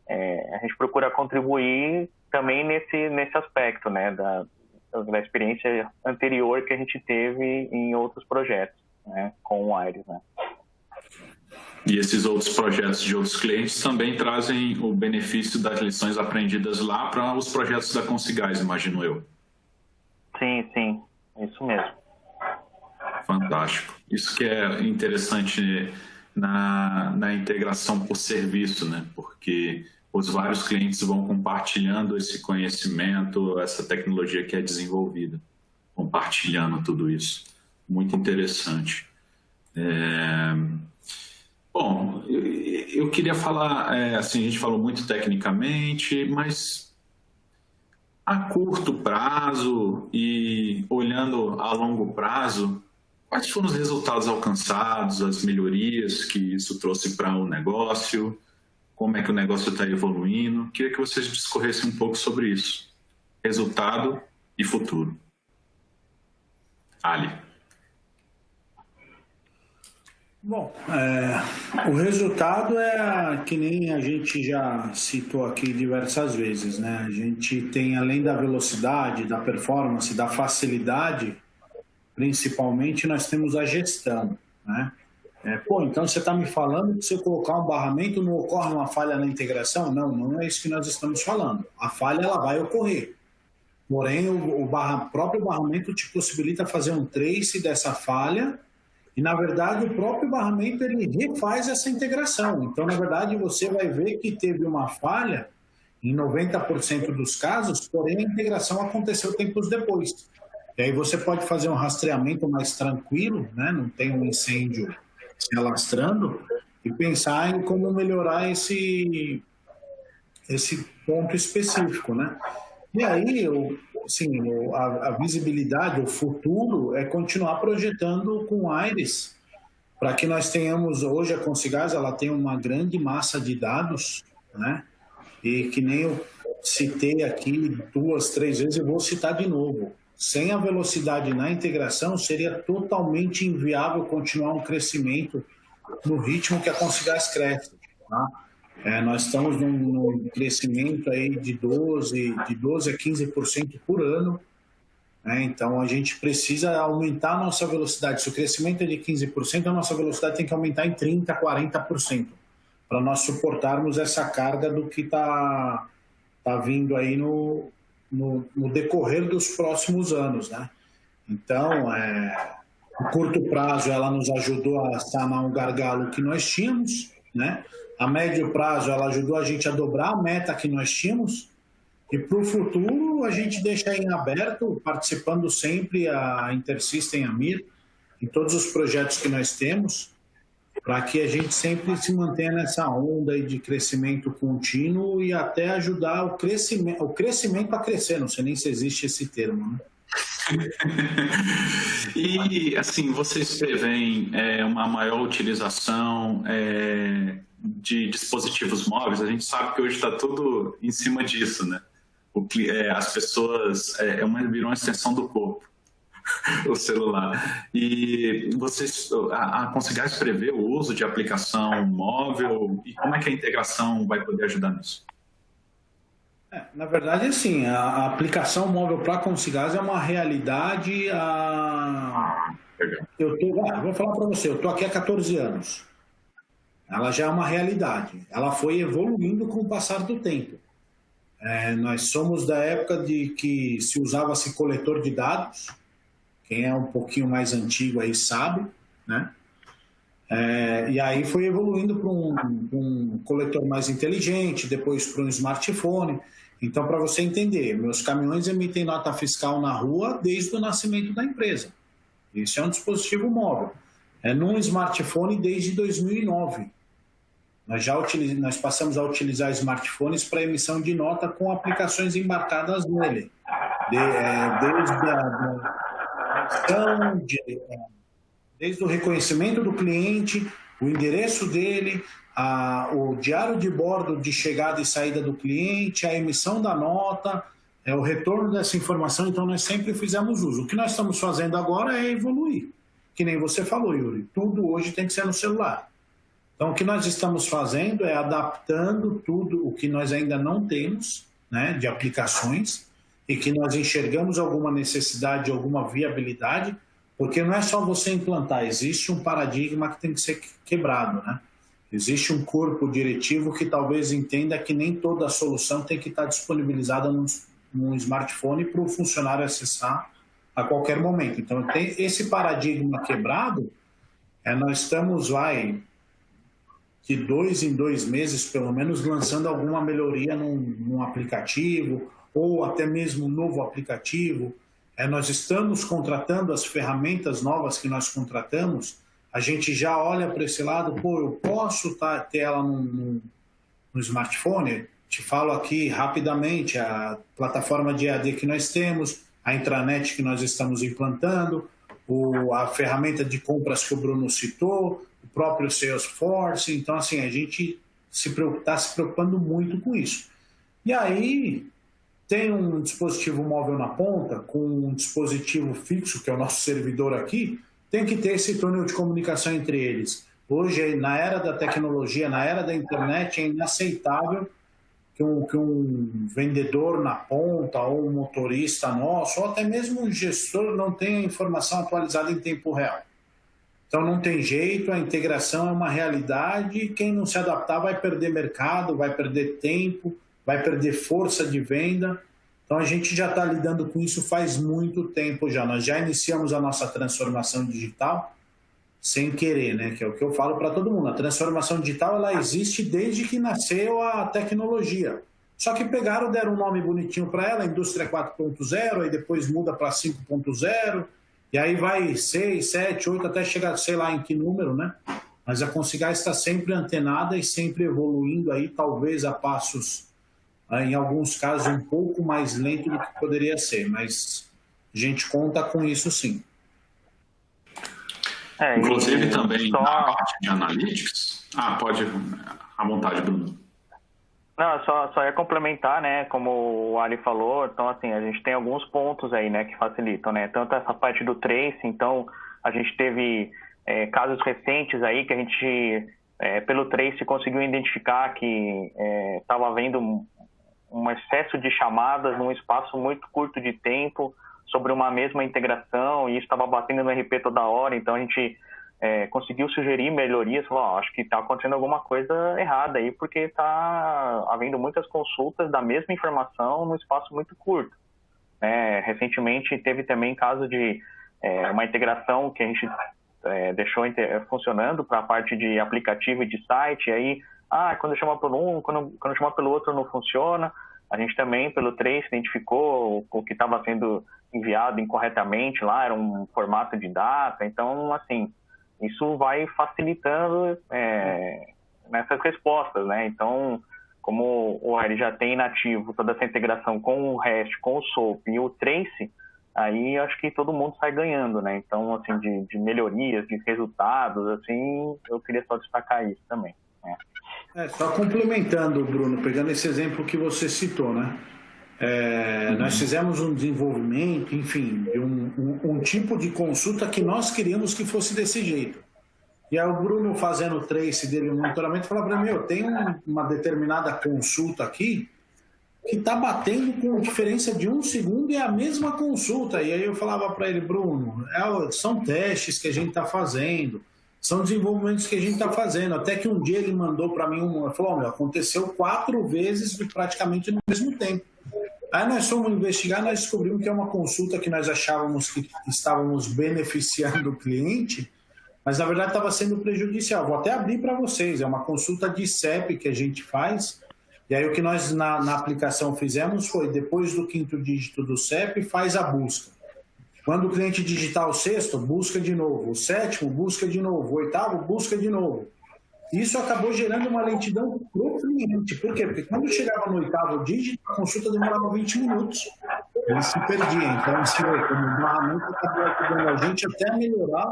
a gente procura contribuir também nesse aspecto, né? Da experiência anterior que a gente teve em outros projetos, né? Com o Aires, né? E esses outros projetos de outros clientes também trazem o benefício das lições aprendidas lá para os projetos da Consigás, imagino eu. Sim, isso mesmo. Fantástico. Isso que é interessante na integração por serviço, né? Porque os vários clientes vão compartilhando esse conhecimento, essa tecnologia que é desenvolvida, compartilhando tudo isso. Muito interessante. Bom, eu queria falar, assim, a gente falou muito tecnicamente, mas a curto prazo e olhando a longo prazo, quais foram os resultados alcançados, as melhorias que isso trouxe para o negócio, como é que o negócio está evoluindo? Queria que vocês discorressem um pouco sobre isso. Resultado e futuro. Ali. Bom, o resultado é que nem a gente já citou aqui diversas vezes, né? A gente tem, além da velocidade, da performance, da facilidade, principalmente nós temos a gestão, né? Então você está me falando que se eu colocar um barramento não ocorre uma falha na integração? Não é isso que nós estamos falando. A falha ela vai ocorrer. Porém, o próprio barramento te possibilita fazer um trace dessa falha. E, na verdade, o próprio barramento ele refaz essa integração. Então, na verdade, você vai ver que teve uma falha em 90% dos casos, porém a integração aconteceu tempos depois. E aí você pode fazer um rastreamento mais tranquilo, né? Não tem um incêndio se alastrando, e pensar em como melhorar esse ponto específico, né? E aí, assim, a visibilidade, o futuro é continuar projetando com Aires para que nós tenhamos, hoje a Consigás, ela tem uma grande massa de dados, né? E que nem eu citei aqui 2, 3 vezes, eu vou citar de novo. Sem a velocidade na integração, seria totalmente inviável continuar um crescimento no ritmo que a Consigás cresce, tá? Nós estamos num crescimento aí de 12 a 15% por ano, né? Então a gente precisa aumentar a nossa velocidade. Se o crescimento é de 15%, a nossa velocidade tem que aumentar em 30%, 40%, para nós suportarmos essa carga do que está vindo aí no decorrer dos próximos anos, né? Então, no curto prazo, ela nos ajudou a sanar um gargalo que nós tínhamos, né? A médio prazo, ela ajudou a gente a dobrar a meta que nós tínhamos. E para o futuro, a gente deixa em aberto, participando sempre a Intersystem, a MIR, em todos os projetos que nós temos, para que a gente sempre se mantenha nessa onda de crescimento contínuo e até ajudar o crescimento a crescer. Não sei nem se existe esse termo, né? E, assim, vocês prevêem uma maior utilização de dispositivos móveis? A gente sabe que hoje está tudo em cima disso, né? As pessoas... virou uma extensão do corpo, o celular. E a Consigás prevê o uso de aplicação móvel? E como é que a integração vai poder ajudar nisso? Na verdade, assim, a aplicação móvel para a Consigás é uma realidade. Vou falar para você, eu estou aqui há 14 anos. Ela já é uma realidade. Ela foi evoluindo com o passar do tempo. Nós somos da época de que se usava-se coletor de dados. Quem é um pouquinho mais antigo aí sabe, né? E aí foi evoluindo para um coletor mais inteligente, depois para um smartphone. Então, para você entender, meus caminhões emitem nota fiscal na rua desde o nascimento da empresa. Isso é um dispositivo móvel. É num smartphone desde 2009. Nós passamos a utilizar smartphones para emissão de nota com aplicações embarcadas nele. Desde o reconhecimento do cliente, o endereço dele, o diário de bordo de chegada e saída do cliente, a emissão da nota, o retorno dessa informação. Então, nós sempre fizemos uso. O que nós estamos fazendo agora é evoluir. Que nem você falou, Yuri, tudo hoje tem que ser no celular. Então, o que nós estamos fazendo é adaptando tudo o que nós ainda não temos, né, de aplicações, e que nós enxergamos alguma necessidade, alguma viabilidade, porque não é só você implantar, existe um paradigma que tem que ser quebrado, né? Existe um corpo diretivo que talvez entenda que nem toda a solução tem que estar disponibilizada num smartphone para o funcionário acessar a qualquer momento. Então, tem esse paradigma quebrado, nós estamos, de 2 em 2 meses, pelo menos, lançando alguma melhoria num aplicativo, ou até mesmo um novo aplicativo. Nós estamos contratando as ferramentas novas que nós contratamos, a gente já olha para esse lado, eu posso ter ela no smartphone? Te falo aqui rapidamente, a plataforma de EAD que nós temos, a intranet que nós estamos implantando, a ferramenta de compras que o Bruno citou, o próprio Salesforce. Então, assim, a gente está se preocupando muito com isso. E aí, tem um dispositivo móvel na ponta, com um dispositivo fixo, que é o nosso servidor aqui, tem que ter esse túnel de comunicação entre eles. Hoje, na era da tecnologia, na era da internet, é inaceitável que um vendedor na ponta, ou um motorista nosso, ou até mesmo um gestor não tenha informação atualizada em tempo real. Então, não tem jeito, a integração é uma realidade, e quem não se adaptar vai perder mercado, vai perder tempo, vai perder força de venda. Então, a gente já está lidando com isso faz muito tempo já. Nós já iniciamos a nossa transformação digital sem querer, né? Que é o que eu falo para todo mundo. A transformação digital, ela existe desde que nasceu a tecnologia. Só que deram um nome bonitinho para ela, Indústria 4.0, aí depois muda para 5.0, e aí vai 6, 7, 8, até chegar, sei lá em que número, né? Mas a Consigás está sempre antenada e sempre evoluindo aí, talvez a passos, em alguns casos, um pouco mais lento do que poderia ser, mas a gente conta com isso sim. Inclusive também na parte de analytics. Pode, à vontade, Bruno. Não, só ia complementar, né, como o Ali falou. Então, assim, a gente tem alguns pontos aí, né, que facilitam, né, tanto essa parte do trace. Então, a gente teve casos recentes aí que a gente, pelo trace, conseguiu identificar que estava havendo um excesso de chamadas num espaço muito curto de tempo sobre uma mesma integração, e isso estava batendo no RP toda hora. Então, a gente conseguiu sugerir melhorias. Falou, acho que está acontecendo alguma coisa errada aí, porque está havendo muitas consultas da mesma informação num espaço muito curto. Recentemente, teve também caso de uma integração que a gente deixou funcionando para a parte de aplicativo e de site, e aí, quando chama por um, quando chama pelo outro não funciona. A gente também, pelo trace, identificou o que estava sendo enviado incorretamente lá, era um formato de data. Então, assim, isso vai facilitando nessas respostas, né? Então, como o Ari já tem nativo toda essa integração com o REST, com o SOAP e o trace, aí acho que todo mundo sai ganhando, né? Então, assim, de melhorias, de resultados, assim, eu queria só destacar isso também, né? Só complementando, Bruno, pegando esse exemplo que você citou, né? Nós fizemos um desenvolvimento, enfim, de um tipo de consulta que nós queríamos que fosse desse jeito. E aí o Bruno, fazendo o trace dele, o monitoramento, falou para mim, tem uma determinada consulta aqui que está batendo com diferença de 1 segundo e é a mesma consulta. E aí eu falava para ele, Bruno, são testes que a gente está fazendo, são desenvolvimentos que a gente está fazendo. Até que um dia ele mandou para mim, falou, aconteceu 4 vezes praticamente no mesmo tempo. Aí nós fomos investigar, nós descobrimos que é uma consulta que nós achávamos que estávamos beneficiando o cliente, mas na verdade estava sendo prejudicial. Vou até abrir para vocês, é uma consulta de CEP que a gente faz, E aí o que nós na aplicação fizemos foi, depois do 5º dígito do CEP, faz a busca. Quando o cliente digitar o 6º, busca de novo. O 7º, busca de novo. O 8º, busca de novo. Isso acabou gerando uma lentidão para o cliente. Por quê? Porque quando chegava no 8º dígito, a consulta demorava 20 minutos. Ele se perdia. Então, assim, como barramento acabou ajudando a gente até a melhorar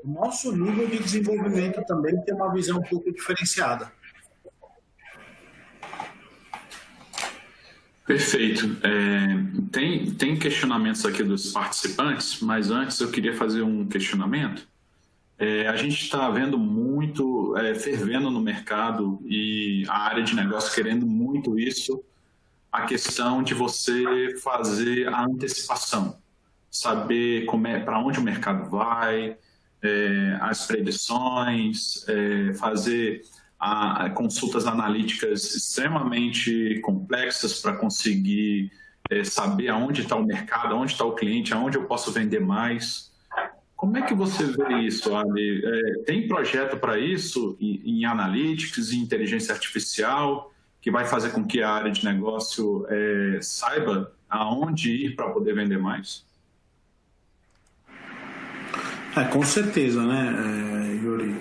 o nosso nível de desenvolvimento também, ter uma visão um pouco diferenciada. Perfeito. Tem questionamentos aqui dos participantes, mas antes eu queria fazer um questionamento. A gente está vendo muito fervendo no mercado e a área de negócio querendo muito isso, a questão de você fazer a antecipação, saber para onde o mercado vai, as predições, fazer consultas analíticas extremamente complexas para conseguir saber aonde está o mercado, aonde está o cliente, aonde eu posso vender mais. Como é que você vê isso, Ali? Tem projeto para isso em Analytics, em inteligência artificial, que vai fazer com que a área de negócio saiba aonde ir para poder vender mais? Com certeza, né, Yuri?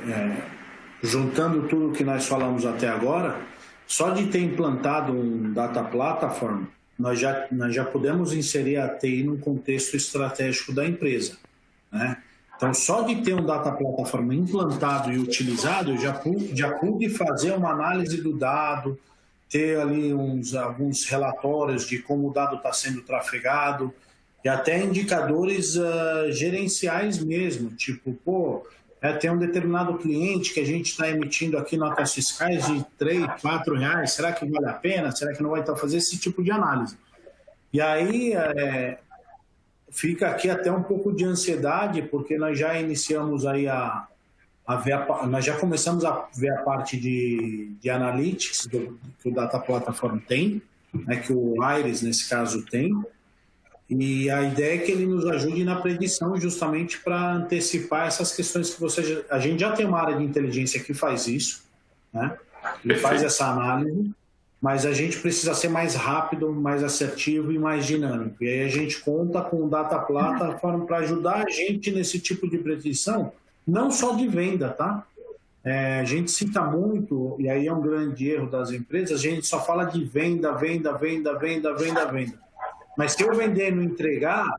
Juntando tudo que nós falamos até agora, só de ter implantado um Data Platform, nós já podemos inserir a TI num contexto estratégico da empresa, né? Então, só de ter um Data Platform implantado e utilizado, eu já pude fazer uma análise do dado, ter ali alguns relatórios de como o dado está sendo trafegado, e até indicadores gerenciais mesmo, tipo, tem um determinado cliente que a gente está emitindo aqui notas fiscais de R$3, R$4, será que vale a pena? Será que não vai fazer esse tipo de análise? E aí fica aqui até um pouco de ansiedade, porque nós já iniciamos aí nós já começamos a ver a parte de Analytics que o Data Platform tem, né, que o Iris, nesse caso, tem. E a ideia é que ele nos ajude na predição justamente para antecipar essas questões que a gente já tem uma área de inteligência que faz isso, né? Ele faz essa análise, mas a gente precisa ser mais rápido, mais assertivo e mais dinâmico. E aí a gente conta com o Data Platform para ajudar a gente nesse tipo de predição, não só de venda, tá? A gente cita muito, e aí é um grande erro das empresas, a gente só fala de venda. Mas se eu vender e não entregar,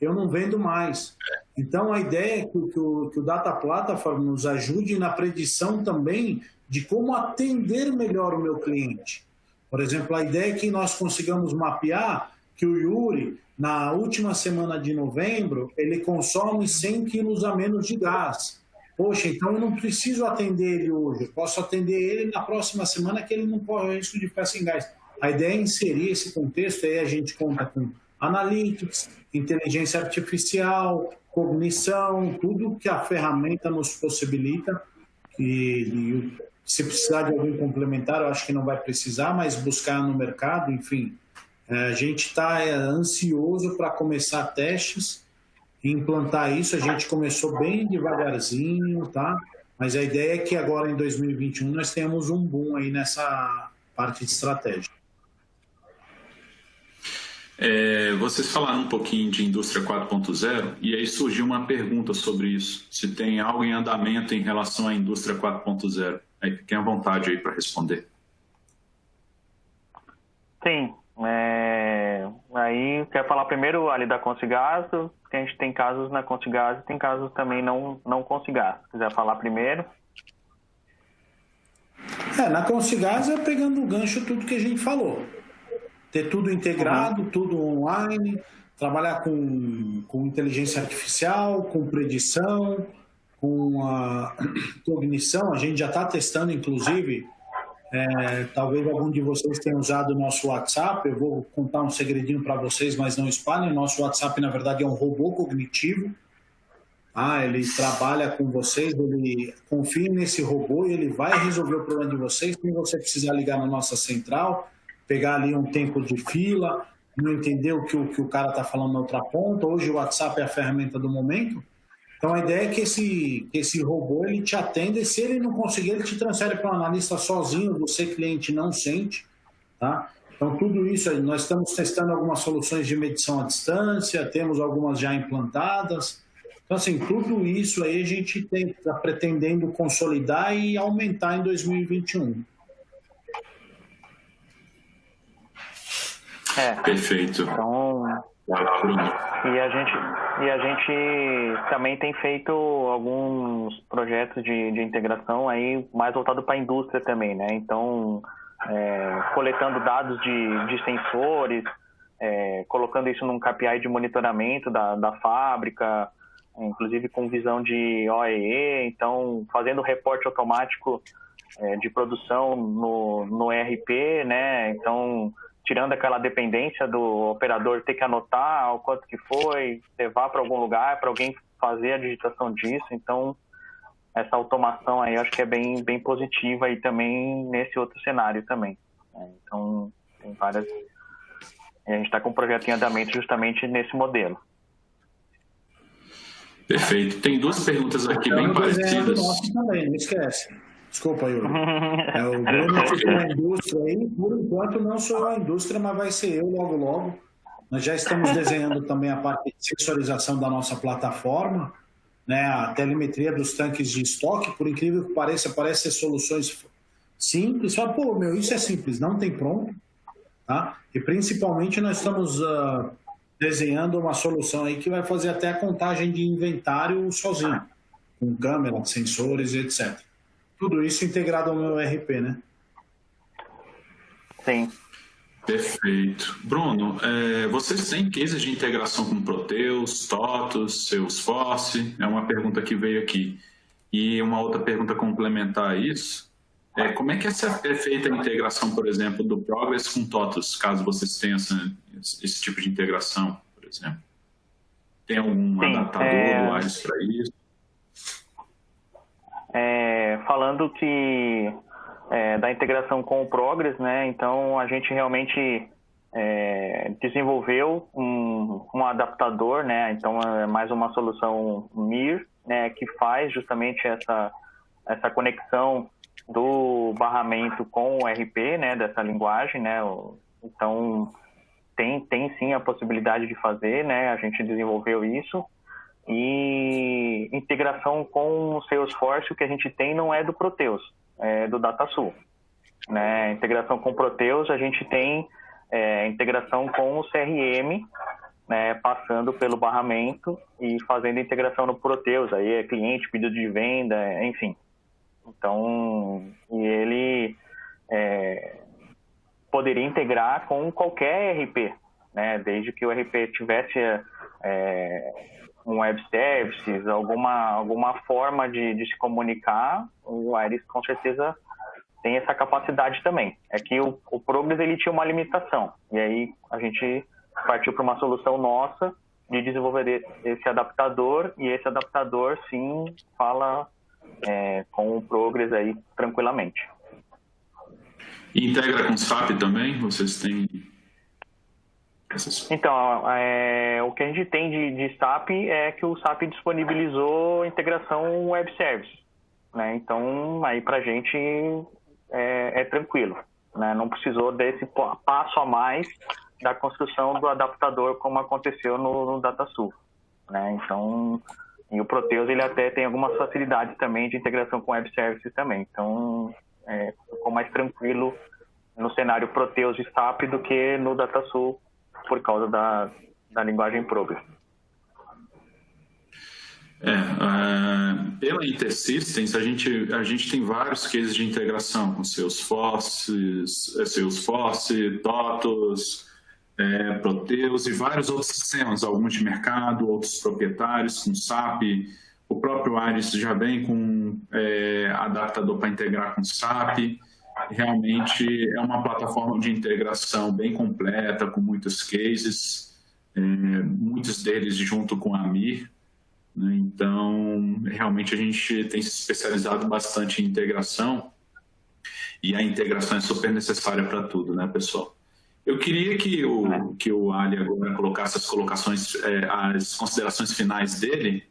eu não vendo mais. Então, a ideia é que o Data Platform nos ajude na predição também de como atender melhor o meu cliente. Por exemplo, a ideia é que nós consigamos mapear que o Yuri, na última semana de novembro, ele consome 100 quilos a menos de gás. Poxa, então eu não preciso atender ele hoje, eu posso atender ele na próxima semana que ele não corre o risco de ficar sem gás. A ideia é inserir esse contexto, aí a gente conta com Analytics, inteligência artificial, cognição, tudo que a ferramenta nos possibilita. E se precisar de algum complementar, eu acho que não vai precisar, mas buscar no mercado, enfim. A gente está ansioso para começar testes e implantar isso. A gente começou bem devagarzinho, tá? Mas a ideia é que agora, em 2021, nós tenhamos um boom aí nessa parte de estratégia. Vocês falaram um pouquinho de indústria 4.0 e aí surgiu uma pergunta sobre isso, se tem algo em andamento em relação à indústria 4.0. Aí fiquem à vontade aí para responder. Sim, aí quero falar primeiro ali da Consigás, que a gente tem casos na Consigás e tem casos também não Consigás. Se quiser falar primeiro. Na Consigás é pegando o gancho tudo que a gente falou. Ter tudo integrado, tudo online, trabalhar com inteligência artificial, com predição, com a cognição. A gente já está testando, inclusive, talvez algum de vocês tenha usado o nosso WhatsApp. Eu vou contar um segredinho para vocês, mas não espalhem. O nosso WhatsApp, na verdade, é um robô cognitivo. Ele trabalha com vocês, ele confia nesse robô e ele vai resolver o problema de vocês. Se você precisar ligar na nossa central, pegar ali um tempo de fila, não entender o que o cara está falando na outra ponta. Hoje o WhatsApp é a ferramenta do momento. Então a ideia é que esse robô ele te atenda e se ele não conseguir, ele te transfere para um analista sozinho, você cliente não sente. tá? Então, tudo isso, nós estamos testando algumas soluções de medição à distância, temos algumas já implantadas. Então, assim, tudo isso aí a gente está pretendendo consolidar e aumentar em 2021. Perfeito. Então, e a gente também tem feito alguns projetos de integração aí mais voltado para a indústria também, né? Então, coletando dados de sensores, colocando isso num KPI de monitoramento da fábrica, inclusive com visão de OEE, então fazendo reporte automático de produção no ERP, né? Então, tirando aquela dependência do operador ter que anotar o quanto que foi, levar para algum lugar, para alguém fazer a digitação disso. Então, essa automação aí eu acho que é bem positiva e também nesse outro cenário também. Então, tem várias... A gente está com um projeto em andamento justamente nesse modelo. Perfeito. Tem duas perguntas aqui bem parecidas. Nosso também, não esquece. Desculpa, Yuri. O Bruno ficou na indústria aí. Por enquanto, não sou a indústria, mas vai ser eu logo, logo. Nós já estamos desenhando também a parte de sensorização da nossa plataforma, né? A telemetria dos tanques de estoque, por incrível que pareça, parece ser soluções simples. Fala, pô, isso é simples, não tem pronto. Tá? E principalmente nós estamos desenhando uma solução aí que vai fazer até a contagem de inventário sozinho, com câmera, sensores, etc. Tudo isso integrado ao meu ERP, né? Sim. Perfeito. Bruno, vocês têm cases de integração com Proteus, TOTOS, Salesforce? É uma pergunta que veio aqui. E uma outra pergunta complementar a isso, como é que é feita a integração, por exemplo, do Progress com TOTOS, caso vocês tenham esse tipo de integração, por exemplo? Tem algum adaptador do ARIS para isso? Falando que da integração com o Progress, né? Então a gente realmente desenvolveu um adaptador, né? Então é mais uma solução MIR, né? Que faz justamente essa conexão do barramento com o RP, né? Dessa linguagem, né? Então tem sim a possibilidade de fazer, né? A gente desenvolveu isso. E integração com o Salesforce, o que a gente tem não é do Proteus, é do DataSul. Né? Integração com o Proteus, a gente tem integração com o CRM, né? Passando pelo barramento e fazendo integração no Proteus, aí é cliente, pedido de venda, enfim. Então, e ele poderia integrar com qualquer ERP, né? Desde que o ERP tivesse um web services, alguma forma de se comunicar, o ARIS com certeza tem essa capacidade também. É que o Progress ele tinha uma limitação, e aí a gente partiu para uma solução nossa de desenvolver esse adaptador, e esse adaptador sim fala com o Progress aí tranquilamente. E integra com SAP também? Vocês têm... Então, o que a gente tem de SAP é que o SAP disponibilizou integração web service, né? Então, aí pra gente é tranquilo, né? Não precisou desse passo a mais da construção do adaptador como aconteceu no DataSul, né? Então, e o Proteus ele até tem algumas facilidades também de integração com web services também. Então, ficou mais tranquilo no cenário Proteus e SAP do que no DataSul, por causa da linguagem Progress. Pela InterSystems, a gente tem vários cases de integração com Salesforce, TOTOS, Proteus e vários outros sistemas, alguns de mercado, outros proprietários, com SAP. O próprio ARIS já vem com adaptador para integrar com SAP. Realmente é uma plataforma de integração bem completa, com muitos cases, muitos deles junto com a MIR, né? Então, realmente a gente tem se especializado bastante em integração, e a integração é super necessária para tudo, né, pessoal? Eu queria que o Ali agora colocasse as considerações finais dele,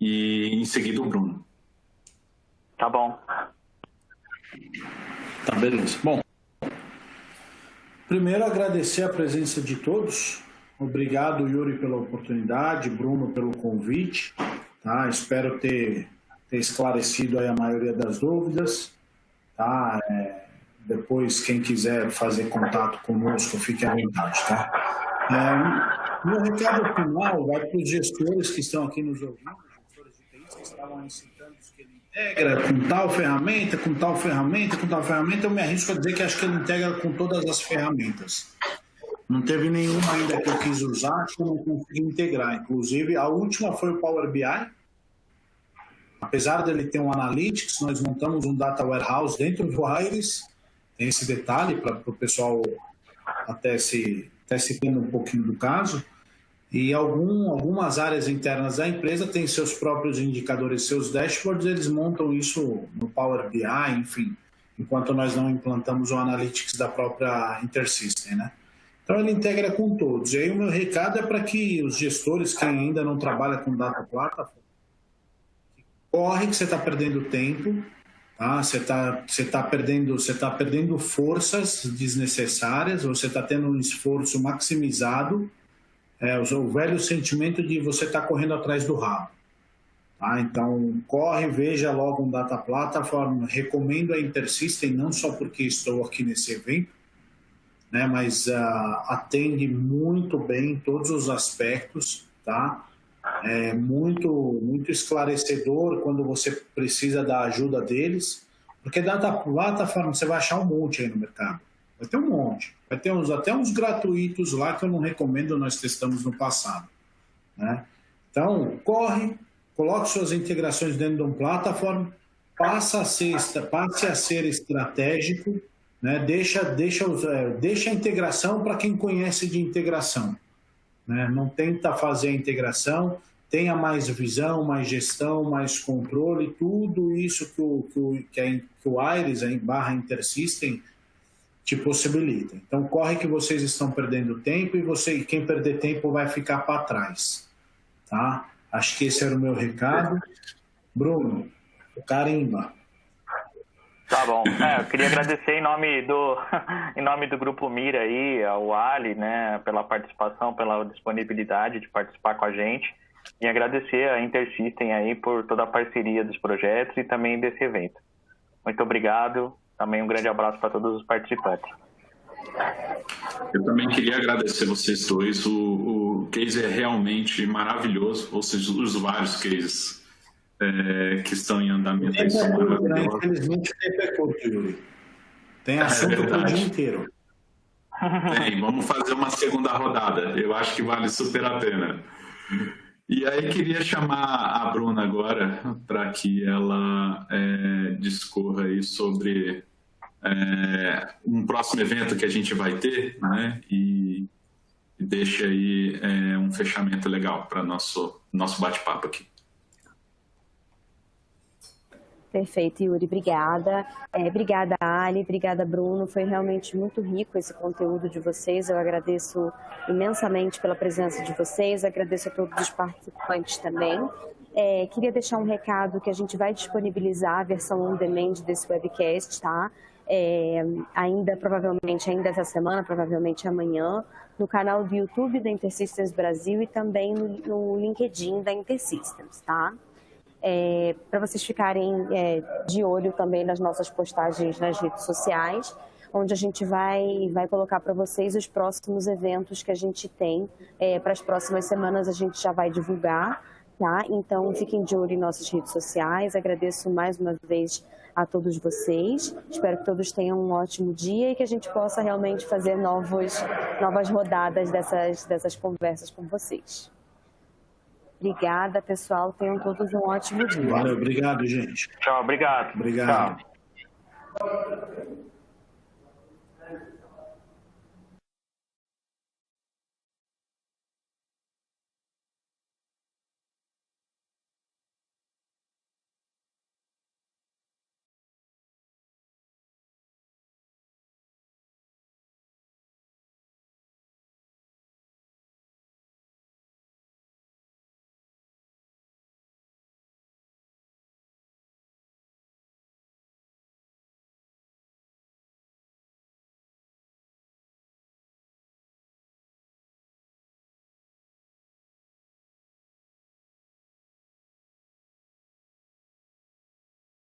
e em seguida o Bruno. Tá bom. Tá, beleza. Bom, primeiro agradecer a presença de todos. Obrigado, Yuri, pela oportunidade, Bruno, pelo convite. Tá? Espero ter esclarecido aí a maioria das dúvidas. Tá? Depois, quem quiser fazer contato conosco, fique à vontade. Tá? Meu recado final vai para os gestores que estão aqui nos ouvindo, gestores de TI, que estavam aí citando que ele integra com tal ferramenta, com tal ferramenta, com tal ferramenta. Eu me arrisco a dizer que acho que ele integra com todas as ferramentas. Não teve nenhuma ainda que eu quis usar, que eu não consegui integrar. Inclusive, a última foi o Power BI. Apesar dele ter um Analytics, nós montamos um Data Warehouse dentro do Iris. Tem esse detalhe para o pessoal até se tendo um pouquinho do caso. E algumas áreas internas da empresa têm seus próprios indicadores, seus dashboards, eles montam isso no Power BI, enfim, enquanto nós não implantamos o Analytics da própria InterSystem, né? Então, ele integra com todos. E aí, o meu recado é para que os gestores, quem ainda não trabalha com Data Platform, corre que você está perdendo tempo, tá? Você tá perdendo forças desnecessárias, você está tendo um esforço maximizado, o velho sentimento de você estar correndo atrás do rabo. Tá? Então, corre, veja logo um Data Platform. Recomendo a InterSystem, não só porque estou aqui nesse evento, né, mas atende muito bem todos os aspectos, tá? É muito esclarecedor quando você precisa da ajuda deles, porque Data Platform você vai achar um monte aí no mercado. Vai ter um monte. Vai ter até uns gratuitos lá que eu não recomendo, nós testamos no passado. Né? Então, corre, coloque suas integrações dentro de um platform, passe a ser estratégico, né? Deixa a integração para quem conhece de integração. Né? Não tenta fazer a integração, tenha mais visão, mais gestão, mais controle, tudo isso que o Iris, a InterSystem, te possibilita. Então, corre que vocês estão perdendo tempo e quem perder tempo vai ficar para trás. Tá? Acho que esse era o meu recado. Bruno, carimba. Tá bom. Eu queria agradecer em nome do Grupo Mira aí, ao Ali, né, pela participação, pela disponibilidade de participar com a gente, e agradecer a InterSystem aí por toda a parceria dos projetos e também desse evento. Muito obrigado. Também um grande abraço para todos os participantes. Eu também queria agradecer vocês dois. O case é realmente maravilhoso, ou seja, os vários cases que estão em andamento. Infelizmente, o tempo é curto, Yuri. Tem assunto o dia inteiro. Vamos fazer uma segunda rodada. Eu acho que vale super a pena. E aí queria chamar a Bruna agora para que ela discorra aí sobre um próximo evento que a gente vai ter, né? E deixe aí um fechamento legal para nosso bate-papo aqui. Perfeito, Yuri, obrigada. Obrigada, Ali, obrigada, Bruno. Foi realmente muito rico esse conteúdo de vocês. Eu agradeço imensamente pela presença de vocês, agradeço a todos os participantes também. Queria deixar um recado que a gente vai disponibilizar a versão on demand desse webcast, tá? Provavelmente ainda essa semana, provavelmente amanhã, no canal do YouTube da InterSystems Brasil e também no LinkedIn da InterSystems, tá? Para vocês ficarem de olho também nas nossas postagens nas redes sociais, onde a gente vai colocar para vocês os próximos eventos que a gente tem. Para as próximas semanas a gente já vai divulgar, tá? Então fiquem de olho em nossas redes sociais. Agradeço mais uma vez a todos vocês. Espero que todos tenham um ótimo dia e que a gente possa realmente fazer novas rodadas dessas conversas com vocês. Obrigada, pessoal. Tenham todos um ótimo dia. Valeu, obrigado, gente. Tchau, obrigado. Obrigado. Tchau.